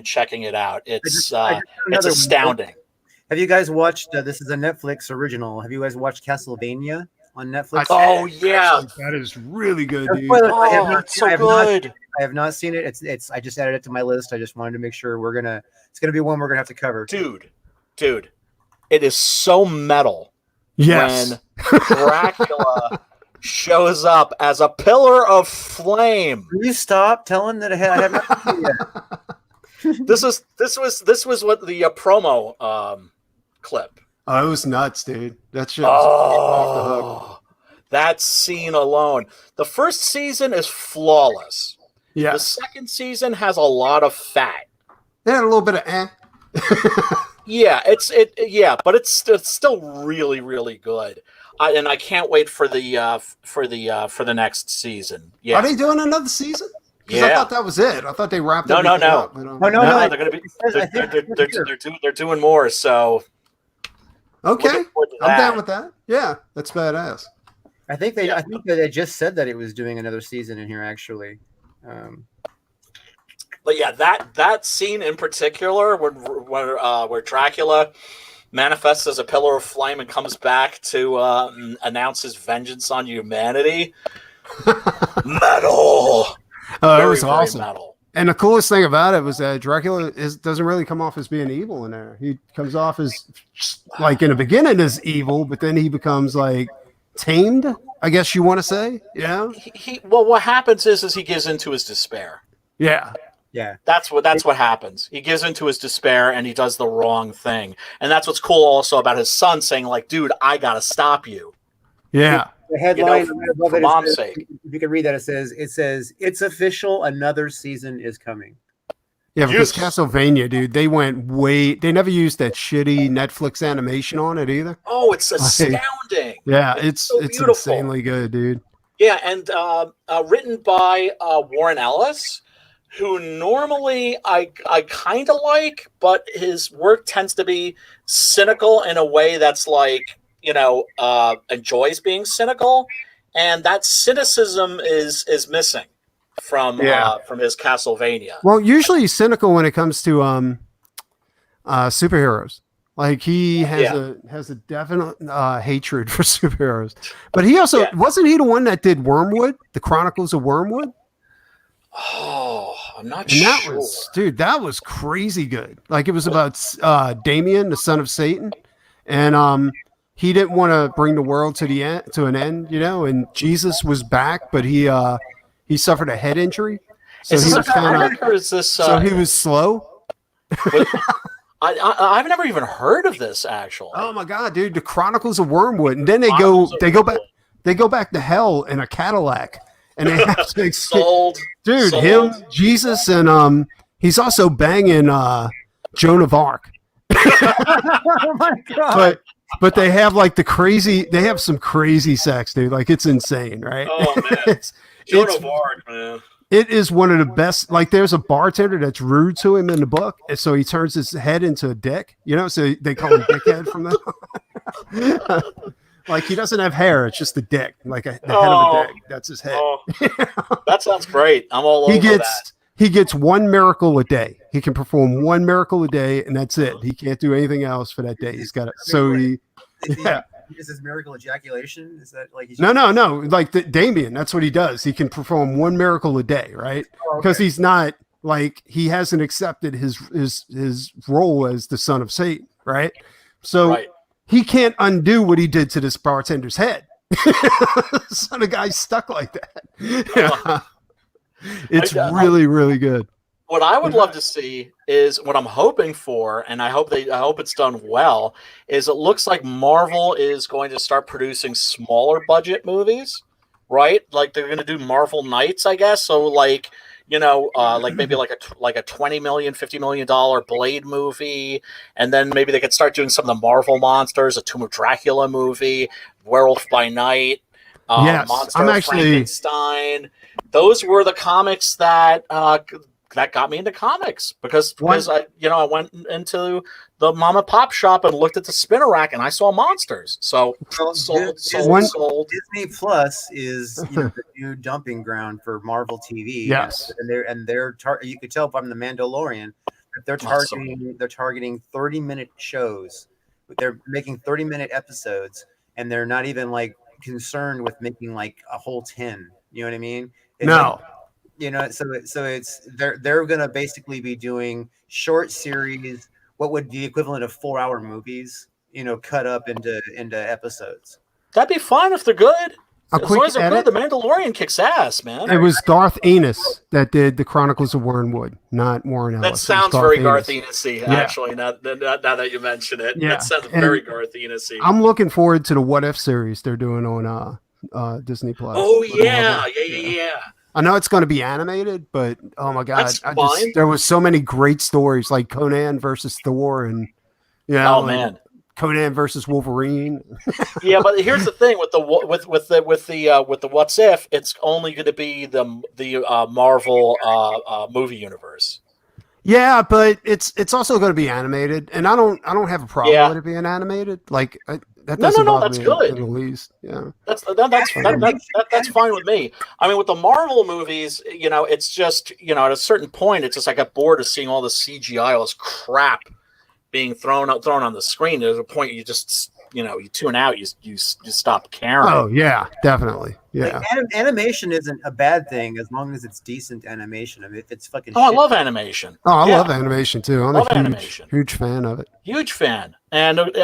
checking it out. It's astounding. Have you guys watched? This is a Netflix original. Have you guys watched Castlevania on Netflix? Oh yeah, that is really good, dude. Oh, it's so good. I have not seen it. It's. I just added it to my list. I just wanted to make sure it's gonna be one we're gonna have to cover. Dude, it is so metal. Yes. When Dracula shows up as a pillar of flame. Will you stop telling that I have not seen it yet? This was what the promo clip. Oh, it was nuts, dude. That shit was off the hook. That scene alone. The first season is flawless. Yeah. The second season has a lot of fat. They had a little bit of Yeah, but it's still really, really good. And I can't wait for the next season. Yeah. Are they doing another season? Because I thought that was it. I thought they wrapped No. everything up. No. They're going to be. They're doing more. So. Okay, I'm down with that. Yeah, that's badass. I think that they just said that it was doing another season in here actually. But yeah, that scene in particular, where Dracula manifests as a pillar of flame and comes back to announce his vengeance on humanity. Metal. It was awesome. Metal. And the coolest thing about it was that Dracula doesn't really come off as being evil in there. He comes off as, like, in the beginning as evil, but then he becomes like tamed, I guess you want to say. Yeah. Well, what happens is he gives into his despair. Yeah. Yeah. That's what happens. He gives into his despair and he does the wrong thing. And that's what's cool also about his son saying, like, dude, I gotta stop you. Yeah. The headline for mom's sake. If you can read that, it says it's official, another season is coming. Yeah, because Castlevania, dude, they never used that shitty Netflix animation on it either. Oh, it's astounding. Yeah, it's so insanely good, dude. Yeah, and written by Warren Ellis, who normally I kind of like, but his work tends to be cynical in a way that's like, enjoys being cynical, and that cynicism is missing from his Castlevania. Well, usually he's cynical when it comes to superheroes. Like he has a definite hatred for superheroes. But he also wasn't he the one that did Wormwood, the Chronicles of Wormwood? Oh, I'm not sure. That was crazy good. Like it was about Damien, the son of Satan, and he didn't want to bring the world to an end, and Jesus was back, but he suffered a head injury. So he was so he was slow. I've never even heard of this actually. Oh my god, dude, the Chronicles of Wormwood. And then they go back to hell in a Cadillac. And they have to sold. Him, Jesus, and he's also banging Joan of Arc. Oh my god. But they have like they have some crazy sex, dude. Like it's insane, right? Oh man. Joan of Arc, man. It is one of the best. Like there's a bartender that's rude to him in the book, and so he turns his head into a dick, so they call him Dickhead from that. Like he doesn't have hair; it's just a dick, like the head of a dick. That's his head. That sounds great. I'm all over that. He gets one miracle a day. He can perform one miracle a day, and that's it. He can't do anything else for that day. He's got it. So he is his miracle ejaculation? Is that like no? Like Damien, that's what he does. He can perform one miracle a day, right? Because he's not like he hasn't accepted his role as the son of Satan, right? So he can't undo what he did to this bartender's head. So the guy's stuck like that. Yeah. It's really, really good. What I would love to see is what I'm hoping for, and I hope it's done well, is it looks like Marvel is going to start producing smaller budget movies, right? Like they're going to do Marvel Knights, I guess. So like, like maybe like a $20 million, $50 million Blade movie, and then maybe they could start doing some of the Marvel monsters, a Tomb of Dracula movie, Werewolf by Night. Yes, Monster, I'm actually- Frankenstein. Those were the comics that got me into comics because I went into the mom and pop shop and looked at the spinner rack and I saw monsters. So sold. Disney Plus is the new dumping ground for Marvel TV. Yes, and they're you could tell from the Mandalorian that they're targeting 30-minute shows. They're making 30-minute episodes, and they're not even like concerned with making like a whole 10. You know what I mean? No. So it's they're gonna basically be doing short series, what would be the equivalent of 4-hour movies, cut up into episodes. That'd be fine if they're good. A As quick long as they're edit. good, the Mandalorian kicks ass, man. It was Garth Ennis that did the Chronicles of Warrenwood, not Warren Ellis. That sounds very Garth Ennis-y, actually. Now that you mention it, Yeah. that sounds very Garth Ennis-y. I'm looking forward to the What If series they're doing on Disney Plus. Oh yeah. I know it's going to be animated, but oh my god, That's fine. there was so many great stories like Conan versus Thor, and man, Conan versus Wolverine. Yeah, but here's the thing with the What's If, it's only going to be the Marvel movie universe. Yeah, but it's also going to be animated, and I don't have a problem with it being animated. Like that doesn't bother that's me good. in the least. Yeah, that's fine with me. I mean, with the Marvel movies, it's just at a certain point, it's just I got bored of seeing all the CGI, all this crap being thrown on the screen. There's a point you just you tune out, you stop caring. Oh yeah, definitely. Yeah, like, animation isn't a bad thing as long as it's decent animation. I mean, if it's fucking I love animation. Oh, I love animation too. I'm a huge fan of it. Huge fan. And what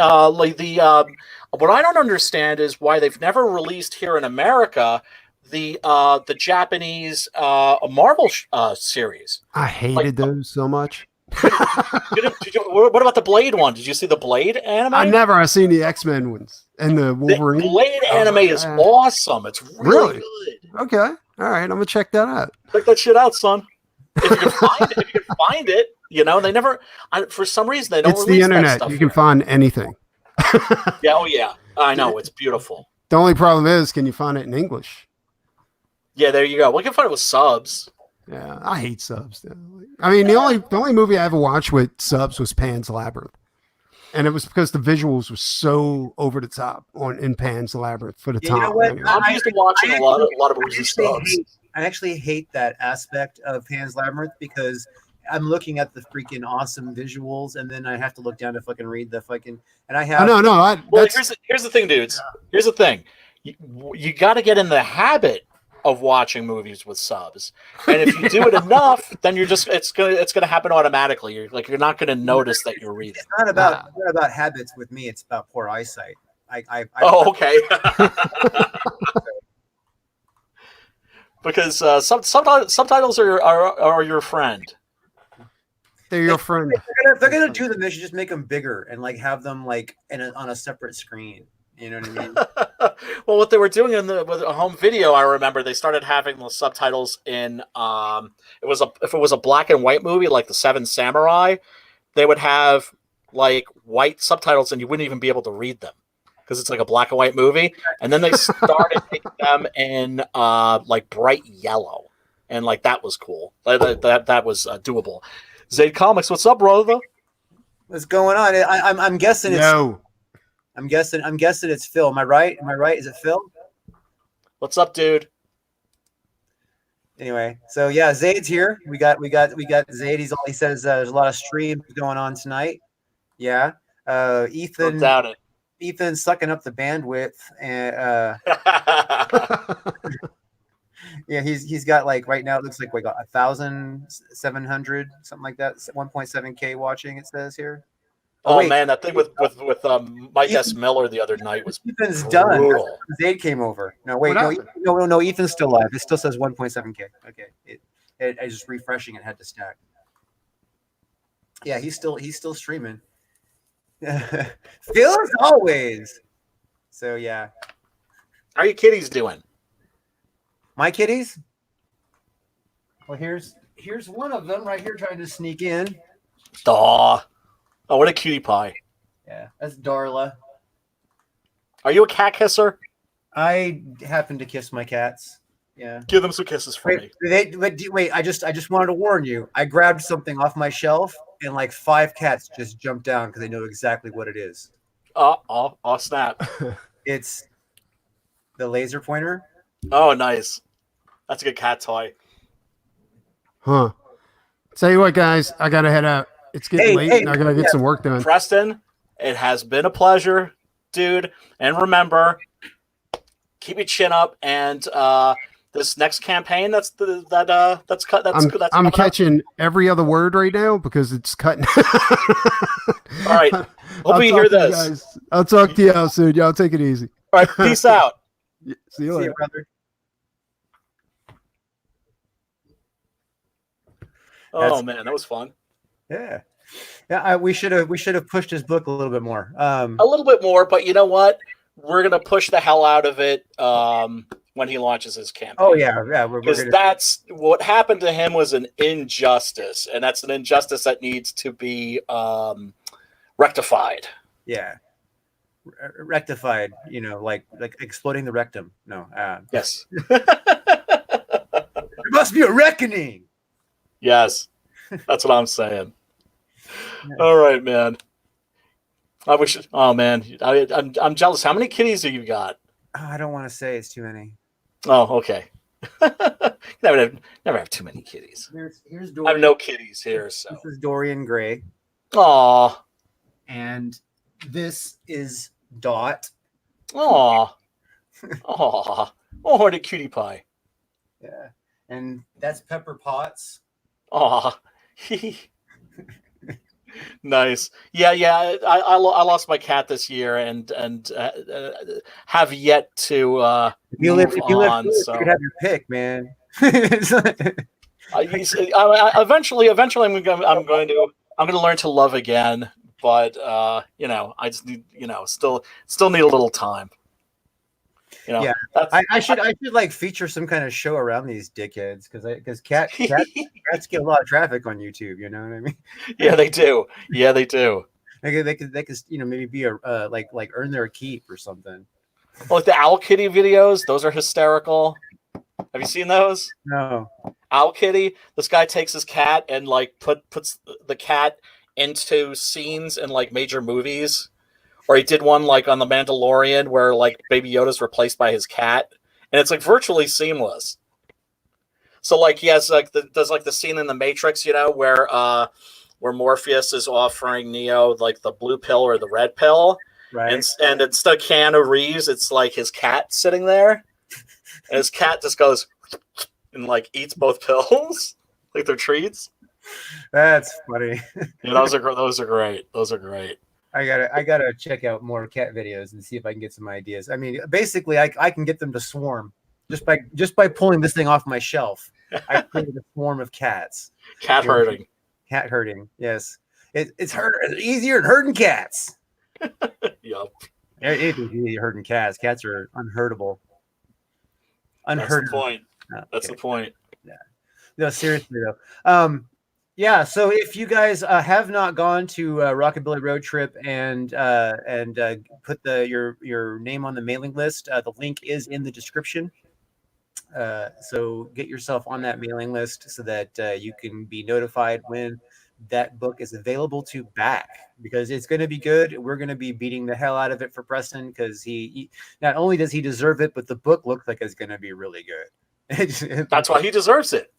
I don't understand is why they've never released here in America the Japanese Marvel series. I hated those so much. What about the Blade one? Did you see the Blade anime? I've seen the X-Men ones and the Wolverine. The Blade anime is awesome. It's really good. Okay. All right. I'm going to check that out. Check that shit out, son. If you can find it, they never, for some reason, they don't It's release the internet. That stuff you can here. find anything. Yeah. I know. It's beautiful. The only problem is, can you find it in English? Yeah, there you go. We can find it with subs. Yeah, I hate subs. I mean, the only movie I ever watched with subs was Pan's Labyrinth, and it was because the visuals were so over the top in Pan's Labyrinth for the time. You know what? Anyway. I'm used to watching a lot of movies with subs. I actually hate that aspect of Pan's Labyrinth because I'm looking at the freaking awesome visuals, and then I have to look down to fucking read the fucking. And I have Well, here's the thing, dudes. Here's the thing. You got to get in the habit of watching movies with subs, and if you do it enough, then it's gonna happen automatically. You're not gonna notice that you're reading. It's not about habits with me. It's about poor eyesight. Okay. Because subtitles are your friend. They're your friend. If they're gonna do them, they should just make them bigger and like have them like on a separate screen. You know what I mean? Well, what they were doing with a home video, I remember they started having the subtitles in. If it was a black and white movie like The Seven Samurai, they would have like white subtitles, and you wouldn't even be able to read them because it's like a black and white movie. And then they started making them in like bright yellow, and like that was cool. That was doable. Zaid Comics, what's up, brother? What's going on? I'm guessing it's. No. I'm guessing it's Phil. Am I right? Is it Phil? What's up, dude? Anyway, so yeah, Zaid's here. We got Zaid. He says there's a lot of streams going on tonight. Yeah. Ethan. Don't doubt it. Ethan's sucking up the bandwidth, and yeah, he's got like right now it looks like we got 1,700 something like that, 1.7K watching. It says here. Oh man, that thing with Mike S. Miller the other night was Ethan's brutal. done. Zaid came over. No, wait, no, Ethan's still live. It still says 1.7K. Okay, I just refreshing it had to stack. Yeah, he's still streaming. Phil as always. So yeah. How are your kitties doing? My kitties? Well, here's one of them right here trying to sneak in. Aw. Oh, what a cutie pie. Yeah, that's Darla. Are you a cat kisser? I happen to kiss my cats. Yeah. Give them some kisses for me. Wait, I just wanted to warn you. I grabbed something off my shelf and like 5 cats just jumped down because they know exactly what it is. Oh, snap. It's the laser pointer. Oh, nice. That's a good cat toy. Huh. Tell you what, guys, I gotta head out. It's getting late, and I gotta get some work done. Preston, it has been a pleasure, dude. And remember, keep your chin up. And this next campaign, I'm catching every other word right now because it's cutting. All right. Hope you hear this. I'll talk to you out soon. Y'all take it easy. All right. Peace out. See you later, brother. Oh man, that was fun. Yeah. We should have pushed his book a little bit more. A little bit more, but you know what? We're gonna push the hell out of it when he launches his campaign. Oh yeah. Because that's what happened to him was an injustice, and that's an injustice that needs to be rectified. Yeah. Rectified. Like exploding the rectum. No. Yes. There must be a reckoning. Yes, that's what I'm saying. All right, man. I wish. Oh man, I'm jealous. How many kitties have you got? Oh, I don't want to say it's too many. Oh, okay. never have too many kitties. Here's Dorian. I have no kitties here. So this is Dorian Gray. Aw. And this is Dot. Aw. Aw. Oh, the cutie pie. Yeah. And that's Pepper Potts. Aw. Nice. Yeah. I lost my cat this year and have yet to you move live, on. So you could have your pick, man. Eventually, I'm going to learn to love again. But I just need, still need a little time. Yeah, I should like feature some kind of show around these dickheads because cats get a lot of traffic on YouTube. You know what I mean? Yeah, they do. Yeah, they do. They could maybe be a like earn their keep or something. Well, like the Owl Kitty videos, those are hysterical. Have you seen those? No. Owl Kitty. This guy takes his cat and like puts the cat into scenes in like major movies. Or he did one like on The Mandalorian where like Baby Yoda's replaced by his cat, and it's like virtually seamless. So like he has like there's like the scene in The Matrix, where Morpheus is offering Neo like the blue pill or the red pill, right? And instead of Keanu Reeves, it's like his cat sitting there, and his cat just goes and like eats both pills like they're treats. That's funny. Yeah, those are great. Those are great. I gotta check out more cat videos and see if I can get some ideas. I mean, basically, I can get them to swarm just by pulling this thing off my shelf. I created a swarm of cats. Cat herding. Cat herding. Yes, it's easier than herding cats. Yup. It is easy herding cats. Cats are unherdable. That's the point. That's the point. Yeah. No, seriously though. Yeah, so if you guys have not gone to Rockabilly Roadtrip and put your name on the mailing list, the link is in the description. So get yourself on that mailing list so that you can be notified when that book is available to back, because it's going to be good. We're going to be beating the hell out of it for Preston because he not only does he deserve it, but the book looks like it's going to be really good. That's why he deserves it.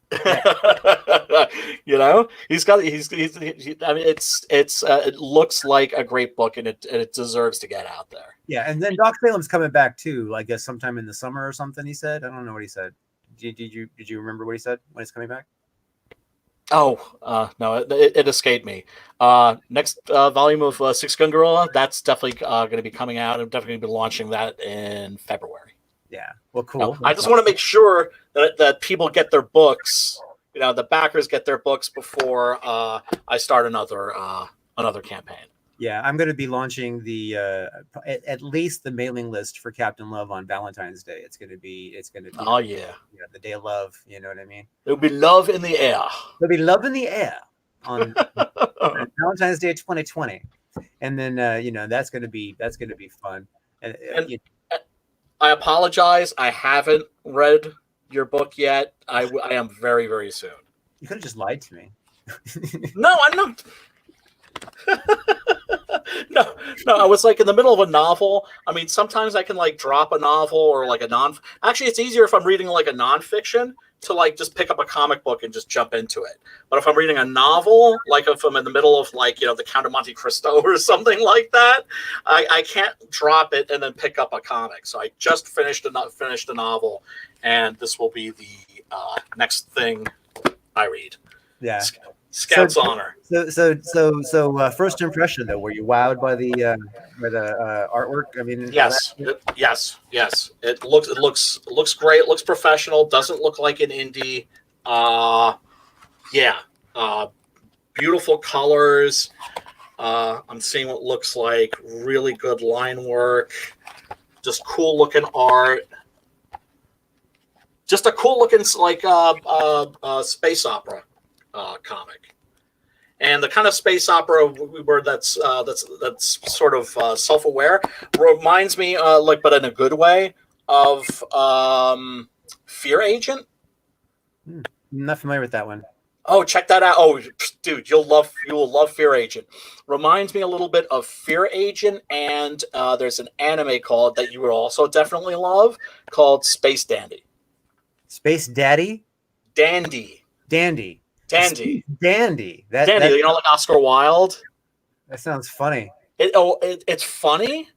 Yeah. He's got. I mean, it looks like a great book, and it deserves to get out there. Yeah, and then Doc Salem's coming back too. I guess sometime in the summer or something. He said. I don't know what he said. Did you remember what he said when it's coming back? Oh, no, it escaped me. Next volume of Six Gun Gorilla. That's definitely going to be coming out. I'm definitely going to be launching that in February. Yeah. Well, cool. No, I just want to make sure that people get their books. The backers get their books before I start another campaign. Yeah, I'm going to be launching the at least the mailing list for Captain Love on Valentine's Day. It's going to be. Oh yeah. The day of love. You know what I mean? There'll be love in the air. There'll be love in the air on Valentine's Day 2020, and then that's going to be fun. I apologize. I haven't read your book yet. I am very, very soon. You could have just lied to me. No, I'm not. no, I was like in the middle of a novel. I mean, sometimes I can like drop a novel or like a non. Actually, it's easier if I'm reading like a nonfiction to like just pick up a comic book and just jump into it. But if I'm reading a novel, like if I'm in the middle of like, the Count of Monte Cristo or something like that, I can't drop it and then pick up a comic. So I just finished a novel, and this will be the next thing I read. Yeah. Scout's honor. So first impression though, were you wowed by the artwork? I mean, yes. It looks great. It looks professional. Doesn't look like an indie. Beautiful colors. I'm seeing what looks like really good line work. Just cool looking art. Just a cool looking like space opera comic. And the kind of space opera where that's sort of self-aware reminds me, but in a good way, of Fear Agent. I'm not familiar with that one. Oh, check that out! Oh, dude, you will love Fear Agent. Reminds me a little bit of Fear Agent, and there's an anime called that you would also definitely love called Space Dandy. Space Daddy. Dandy. Dandy. Dandy. Dandy. Dandy. Like Oscar Wilde. That sounds funny. It's funny,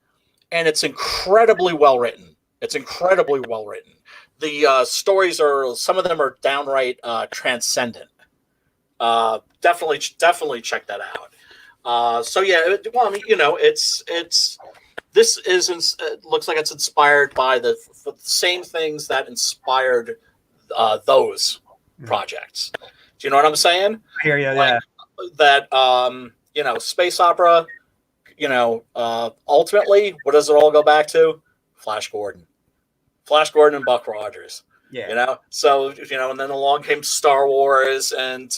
and it's incredibly well written. The stories some of them are downright transcendent. Definitely check that out. It looks like it's inspired by the same things that inspired those projects. Do you know what I'm saying? I hear you. Yeah. That space opera. Ultimately, what does it all go back to? Flash Gordon and Buck Rogers. Yeah. So and then along came Star Wars, and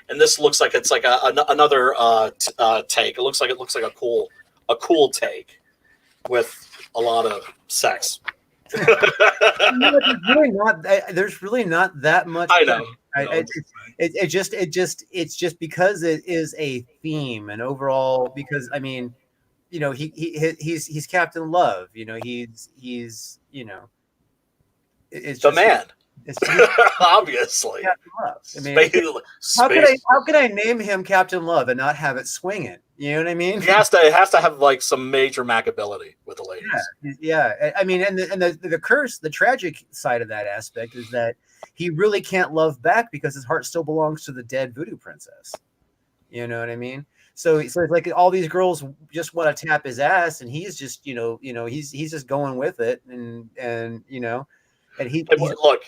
this looks like it's like another take. It looks like a cool take with a lot of sex. There's really not that much. I know. It's just because it is a theme and overall, because I mean, he's Captain Love. He's it's the just, man. It's obviously. Captain Love. I mean, how could I name him Captain Love and not have it swinging? You know what I mean? He has to have like some major Mac ability with the ladies. Yeah. I mean, and the curse, the tragic side of that aspect is that he really can't love back because his heart still belongs to the dead voodoo princess. You know what I mean? So it's like all these girls just want to tap his ass, and he's just he's just going with it, and look,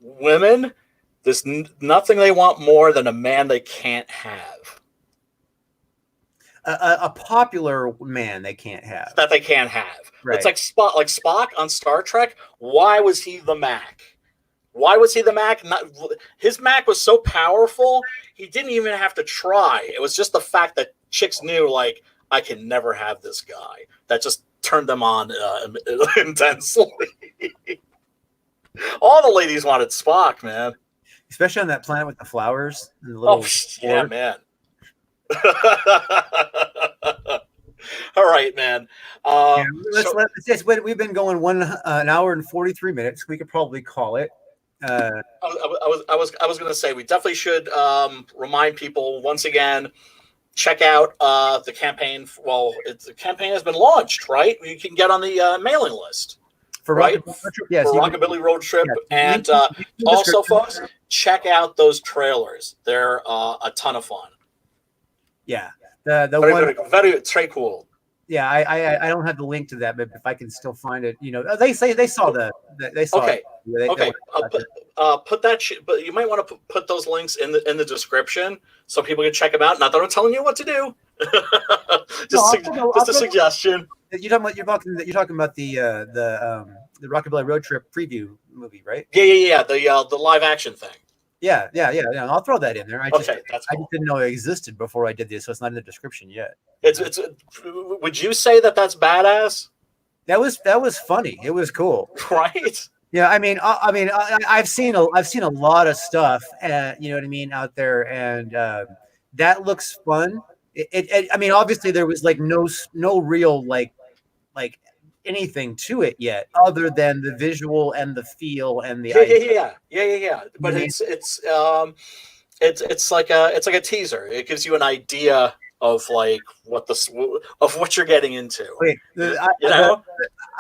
women, there's nothing they want more than a man they can't have. A popular man they can't have. That they can't have. Right. It's like Spock on Star Trek. Why was he the Mac? His Mac was so powerful, he didn't even have to try. It was just the fact that chicks knew, like, I can never have this guy. That just turned them on intensely. All the ladies wanted Spock, man. Especially on that planet with the flowers. And the little yeah, man. All right, man. We've been going an hour and 43 minutes. We could probably call it. I was going to say we definitely should remind people once again. Check out the campaign. Well, the campaign has been launched, right? You can get on the mailing list. For right? Rockabilly Roadtrip. Yeah. And also, folks, check out those trailers. They're a ton of fun. Yeah. Very cool. Yeah, I don't have the link to that, but if I can still find it, they say they saw they saw okay. it. Okay. Put that but you might want to put those links in the description so people can check them out. Not that I'm telling you what to do. just a suggestion. You're talking about the Rockabilly Roadtrip preview movie, right? Yeah. The live action thing. Yeah. I'll throw that in there. That's cool. I just didn't know it existed before I did this, so it's not in the description yet. It's. Would you say that that's badass? That was funny. It was cool. Right? Yeah, I've seen a lot of stuff, you know what I mean, out there, and that looks fun. I mean, obviously there was like no real like anything to it yet, other than the visual and the feel and the idea. But I mean, it's like a teaser. It gives you an idea of like what you're getting into. wait, You know?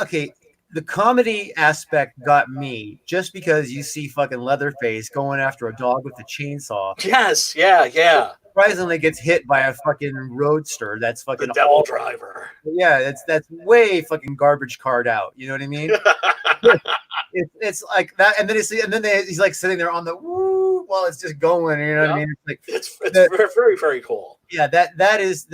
okay. The comedy aspect got me just because you see fucking Leatherface going after a dog with a chainsaw. Yes, yeah. Surprisingly gets hit by a fucking roadster. That's fucking The devil driver. Yeah, that's way fucking garbage card out. You know what I mean? It's like that, and then he's like sitting there on the woo while it's just going. You know what I mean? It's very, very cool. Yeah, that is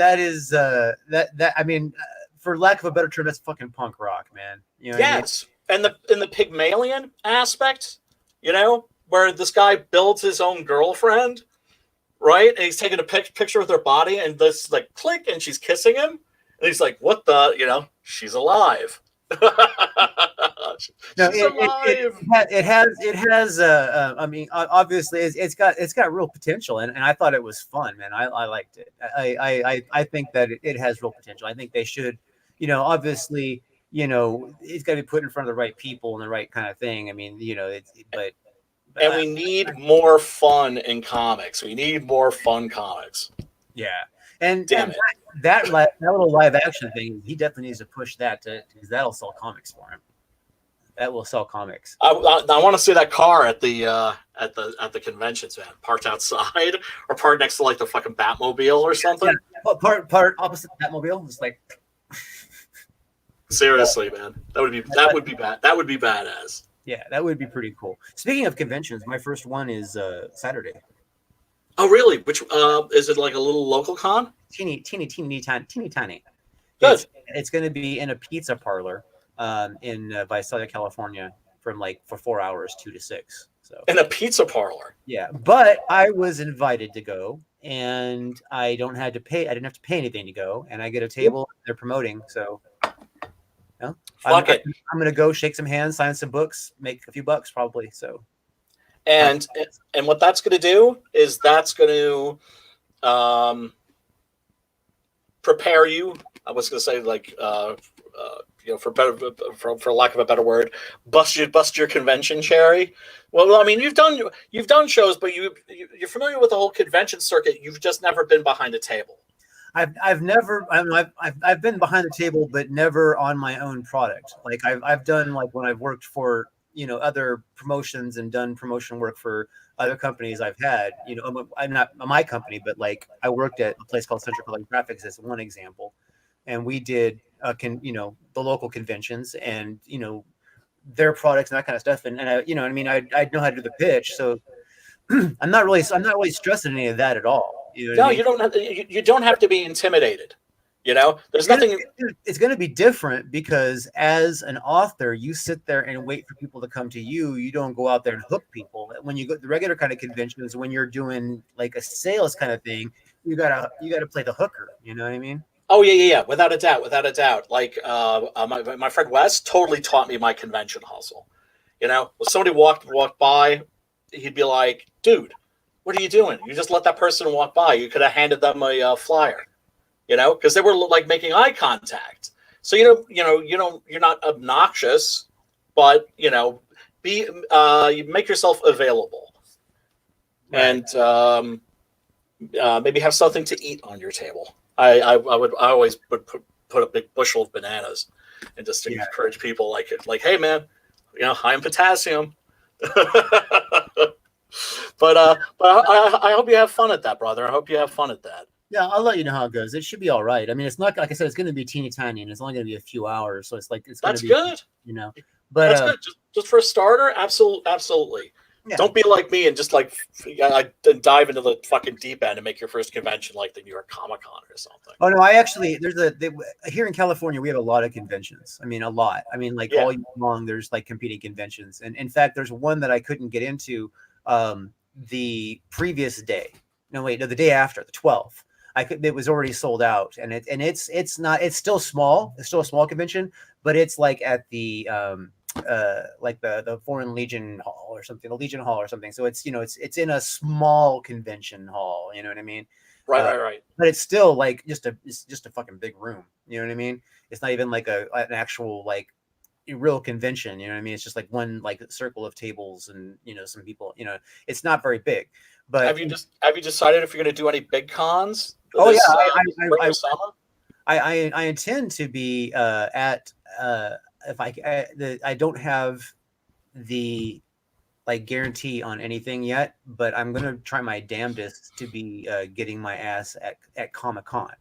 I mean, for lack of a better term, that's fucking punk rock, man. You know yes, what I mean? And the Pygmalion aspect, you know, where this guy builds his own girlfriend, right? And he's taking a picture with her body, and this like click, and she's kissing him, and he's like, "What the?" You know, she's alive. No, it has. I mean, obviously, it's got real potential, and I thought it was fun, man. I liked it. I think that it has real potential. I think they should, you know, obviously, you know, it's got to be put in front of the right people and the right kind of thing. I mean, you know, but and we need more fun in comics. We need more fun comics. Yeah, and damn it. That little live action thing, he definitely needs to push that because that'll sell comics for him. That will sell comics. I want to see that car at the conventions, man. Parked outside or parked next to like the fucking Batmobile or something. Yeah. Part opposite the Batmobile, just like. Seriously, man, that would be bad. That would be badass. Yeah, that would be pretty cool. Speaking of conventions, my first one is Saturday. Oh, really? Which is it? Like a little local con? Teeny tiny. Good. It's going to be in a pizza parlor in Visalia, California, for 4 hours, 2 to 6. So in a pizza parlor. Yeah, but I was invited to go, and I didn't have to pay anything to go, and I get a table. They're promoting, so. You know, I'm going to go shake some hands, sign some books, make a few bucks probably. So. And what that's going to do is that's going to prepare you. I was going to say like you know, for lack of a better word, bust your convention cherry. Well, I mean, you've done shows, but you're familiar with the whole convention circuit. You've just never been behind a table. I've never. I've been behind the table, but never on my own product. Like I've done like when I've worked for, you know, other promotions and done promotion work for other companies I've had, you know, I'm not my company, but like I worked at a place called Central Color Graphics as one example. And we did, you know, the local conventions and, you know, their products and that kind of stuff. And I, you know, I mean, I know how to do the pitch. So I'm not really stressing any of that at all. You know no, I mean? You don't have to be intimidated. You know, there's nothing. It's going to be different because as an author, you sit there and wait for people to come to you. You don't go out there and hook people. When you go to the regular kind of conventions, when you're doing like a sales kind of thing, you gotta play the hooker. You know what I mean? Oh yeah, without a doubt. Like my friend Wes totally taught me my convention hustle. You know, when somebody walked by, he'd be like, "Dude, what are you doing? You just let that person walk by. You could have handed them a flyer." You know, because they were like making eye contact. So you're not obnoxious, but you know, you make yourself available, right. And maybe have something to eat on your table. I always would put a big bushel of bananas and just to encourage people like, hey man, you know, high in potassium. But I hope you have fun at that, brother. I hope you have fun at that. Yeah, I'll let you know how it goes. It should be all right. I mean, it's not like I said; it's going to be teeny tiny, and it's only going to be a few hours. So it's like that's good. You know, but that's good. Just for a starter, absolutely. Yeah. Don't be like me and just like dive into the fucking deep end and make your first convention like the New York Comic Con or something. Oh no, here in California we have a lot of conventions. I mean, a lot. I mean, like all year long, there's like competing conventions, and in fact, there's one that I couldn't get into the previous day. No, the day after, the 12th. It was already sold out, and it's not, it's still small. It's still a small convention, but it's like at the like the Foreign Legion Hall or something, the Legion Hall or something. So it's, it's in a small convention hall. You know what I mean? Right. But it's still like it's just a fucking big room. You know what I mean? It's not even like an actual like real convention. You know what I mean? It's just like one like circle of tables and some people. It's not very big. But have you decided if you're going to do any big cons? Oh this, yeah, summer? I intend to be at if I don't have the like guarantee on anything yet, but I'm gonna try my damnedest to be getting my ass at Comic-Con.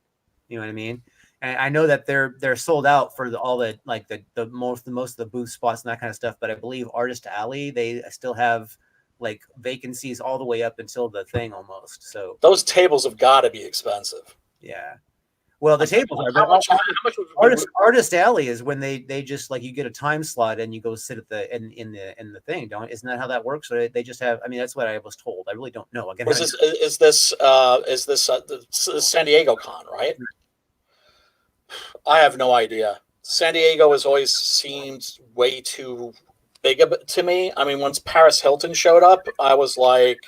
You know what I mean? And I know that they're sold out for all the like the most of the booth spots and that kind of stuff. But I believe Artist Alley, they still have like vacancies all the way up until the thing almost. So those tables have got to be expensive. Yeah. Well, the tables are. How much Artist Alley is when they just like you get a time slot and you go sit at the in the thing. Isn't that how that works? Or they just have. I mean, that's what I was told. I really don't know. Again, is this the San Diego Con, right? I have no idea. San Diego has always seemed way too big to me. I mean, once Paris Hilton showed up, I was like,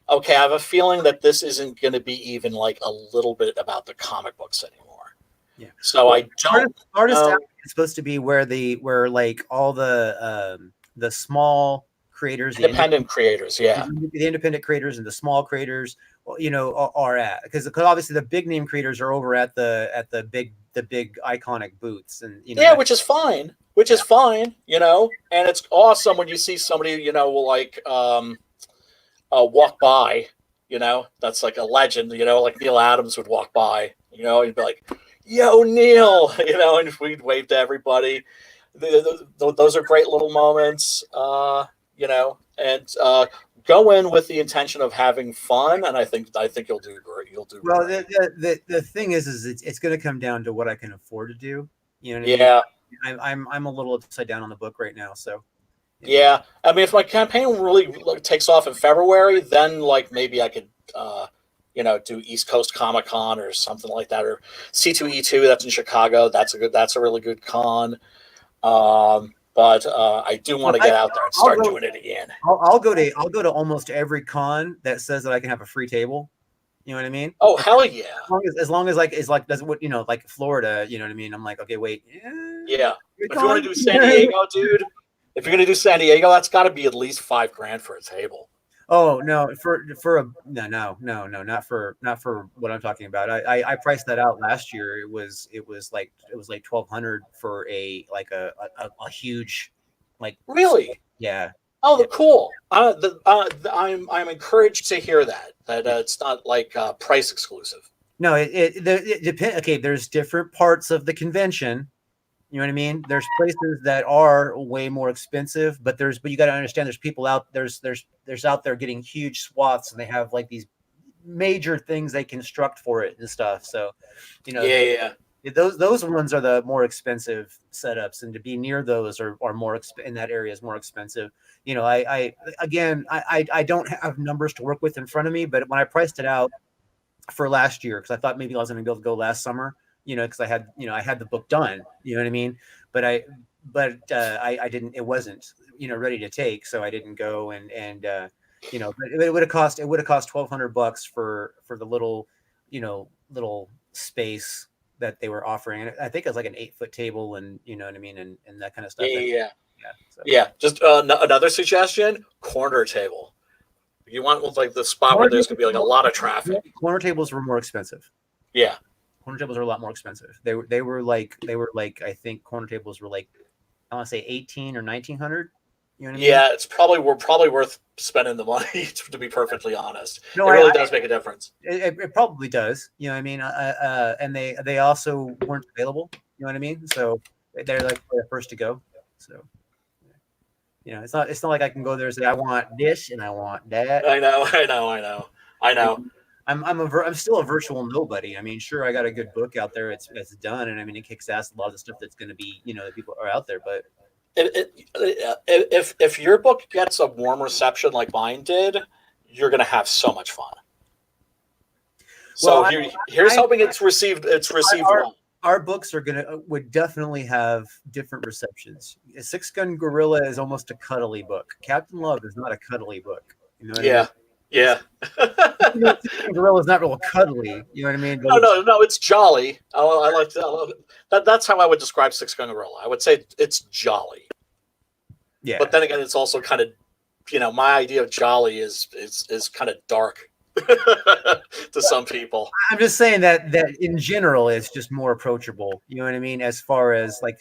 okay, I have a feeling that this isn't going to be even like a little bit about the comic books anymore. Yeah. So I don't. Artist Alley is supposed to be where like all the small creators, independent creators, yeah, the independent creators and the small creators, are at, because obviously the big name creators are over at the big iconic booths, and which is fine, is fine, and it's awesome when you see somebody like walk by, that's like a legend, like Neil Adams would walk by, and be like, yo, Neil, and we'd wave to everybody. Those are great little moments, and go in with the intention of having fun, and I think you'll do great. Well, great. The thing is it's going to come down to what I can afford to do. You know what I mean? I'm a little upside down on the book right now, so. Yeah, I mean, if my campaign really takes off in February, then like maybe I could, do East Coast Comic Con or something like that, or C2E2. That's in Chicago. That's a really good con. But I do want to get out there and start doing it again. I'll go to almost every con that says that I can have a free table. You know what I mean? Oh, hell yeah! As long as that's what like Florida. You know what I mean? I'm like, okay, wait. Yeah. If you want to do San Diego, dude. If you're going to do San Diego, that's got to be at least $5,000 for a table. Oh no, no, not for what I'm talking about. I priced that out last year. It was like $1,200 for a huge, like. Really? Yeah. Oh, cool. I'm encouraged to hear that it's not like price exclusive. No, it depends. Okay, there's different parts of the convention. You know what I mean? There's places that are way more expensive, but you got to understand there's people out there's out there getting huge swaths, and they have like these major things they construct for it and stuff. So, those ones are the more expensive setups, and to be near those are more in that area is more expensive. I don't have numbers to work with in front of me, but when I priced it out for last year, because I thought maybe I was going to be able to go last summer. Because I had the book done, you know what I mean? But I didn't, it wasn't, ready to take. So I didn't go but it would have cost $1,200 for the little, little space that they were offering. And I think it was like an 8-foot table and, you know what I mean? And that kind of stuff. Yeah. Just another suggestion, corner table. You want like the spot where there's going to be like a lot of traffic. Corner tables were more expensive. Yeah. Corner tables are a lot more expensive. They were like I think corner tables were like, I want to say 1,800 or 1,900. You know what I mean? Yeah, we're probably worth spending the money to be perfectly honest. No, it really does make a difference. It probably does. You know what I mean? And they also weren't available. You know what I mean? So they're like the first to go. So it's not like I can go there and say I want this and I want that. I know. I'm still a virtual nobody. I mean, sure, I got a good book out there. It's done, and I mean, it kicks ass. A lot of the stuff that's going to be, that people are out there. But if your book gets a warm reception like mine did, you're going to have so much fun. So Well, here's hoping it's received well. Our books would definitely have different receptions. A Six Gun Gorilla is almost a cuddly book. Captain Love is not a cuddly book. You know what I mean? Yeah. Six Gun Gorilla is not real cuddly. You know what I mean? But No, it's jolly. I like that. That's how I would describe Six Gun Gorilla. I would say it's jolly. Yeah. But then again, it's also kind of, my idea of jolly is kind of dark to some people. I'm just saying that in general, it's just more approachable. You know what I mean? As far as like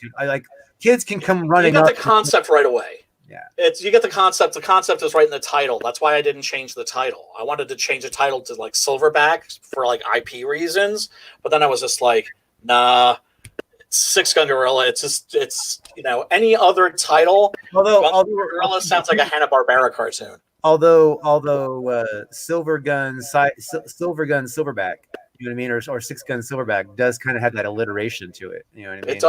kids can come running. You got up the concept right away. Yeah. You get the concept. The concept is right in the title. That's why I didn't change the title. I wanted to change the title to like Silverback for like IP reasons, but then I was just like, nah. Six Gun Gorilla. It's any other title. Although Gorilla sounds like a Hanna-Barbera cartoon. Although Silver Gun Silverback, you know what I mean, or Six Gun Silverback does kind of have that alliteration to it. You know what I mean? It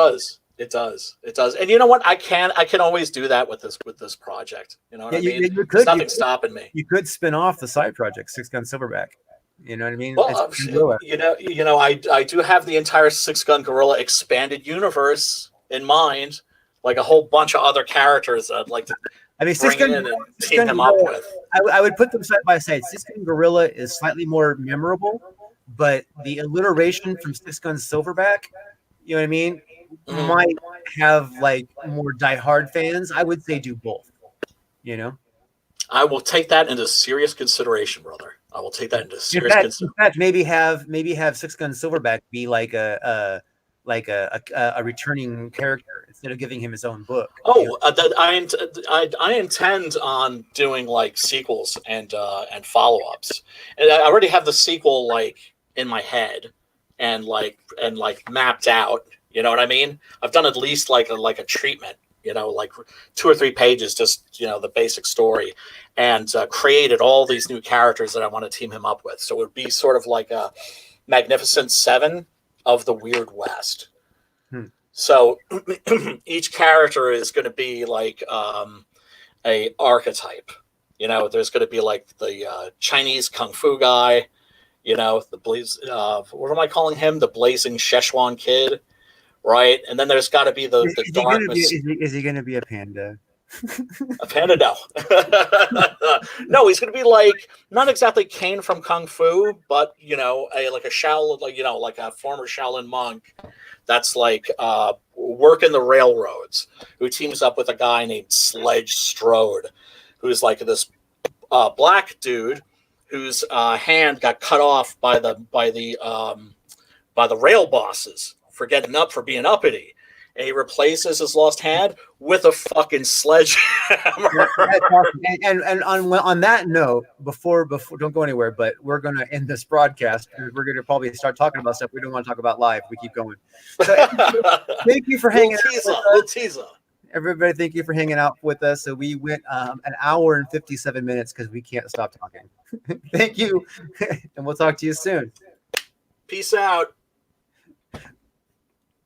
does. And you know what? I can always do that with this project. You know what I mean? There's nothing stopping me. You could spin off the side project, Six Gun Silverback. You know what I mean? Well, I do have the entire Six Gun Gorilla expanded universe in mind, like a whole bunch of other characters I'd like to bring in and team them up with. I would put them side by side. Six Gun Gorilla is slightly more memorable, but the alliteration from Six Gun Silverback, you know what I mean, might have like more diehard fans. I would say do both. You know, I will take that into serious consideration, brother. I will take that into serious consideration. In fact, maybe have Six Gun Silverback be like a returning character instead of giving him his own book. I intend on doing like sequels and follow-ups. And I already have the sequel like in my head and mapped out. You know what I mean? I've done at least like a treatment, like 2 or 3 pages, just, the basic story, and created all these new characters that I want to team him up with. So it would be sort of like a Magnificent Seven of the Weird West. So each character is going to be like a archetype. There's going to be like the Chinese kung fu guy, what am I calling him? The blazing Szechuan kid. Right, and then there's got to be the darkness. Is he going to be a panda? A panda? No, no. He's going to be like not exactly Kane from Kung Fu, but like a Shaolin, like a former Shaolin monk that's like working the railroads, who teams up with a guy named Sledge Strode, who's like this black dude whose hand got cut off by the rail bosses for being uppity, and he replaces his lost hand with a fucking sledgehammer. And on that note, before don't go anywhere, but we're gonna end this broadcast because we're gonna probably start talking about stuff we don't want to talk about live. We keep going. So, thank you for hanging out. Little teaser. Everybody, thank you for hanging out with us. So we went an hour and 57 minutes because we can't stop talking. Thank you, and we'll talk to you soon. Peace out.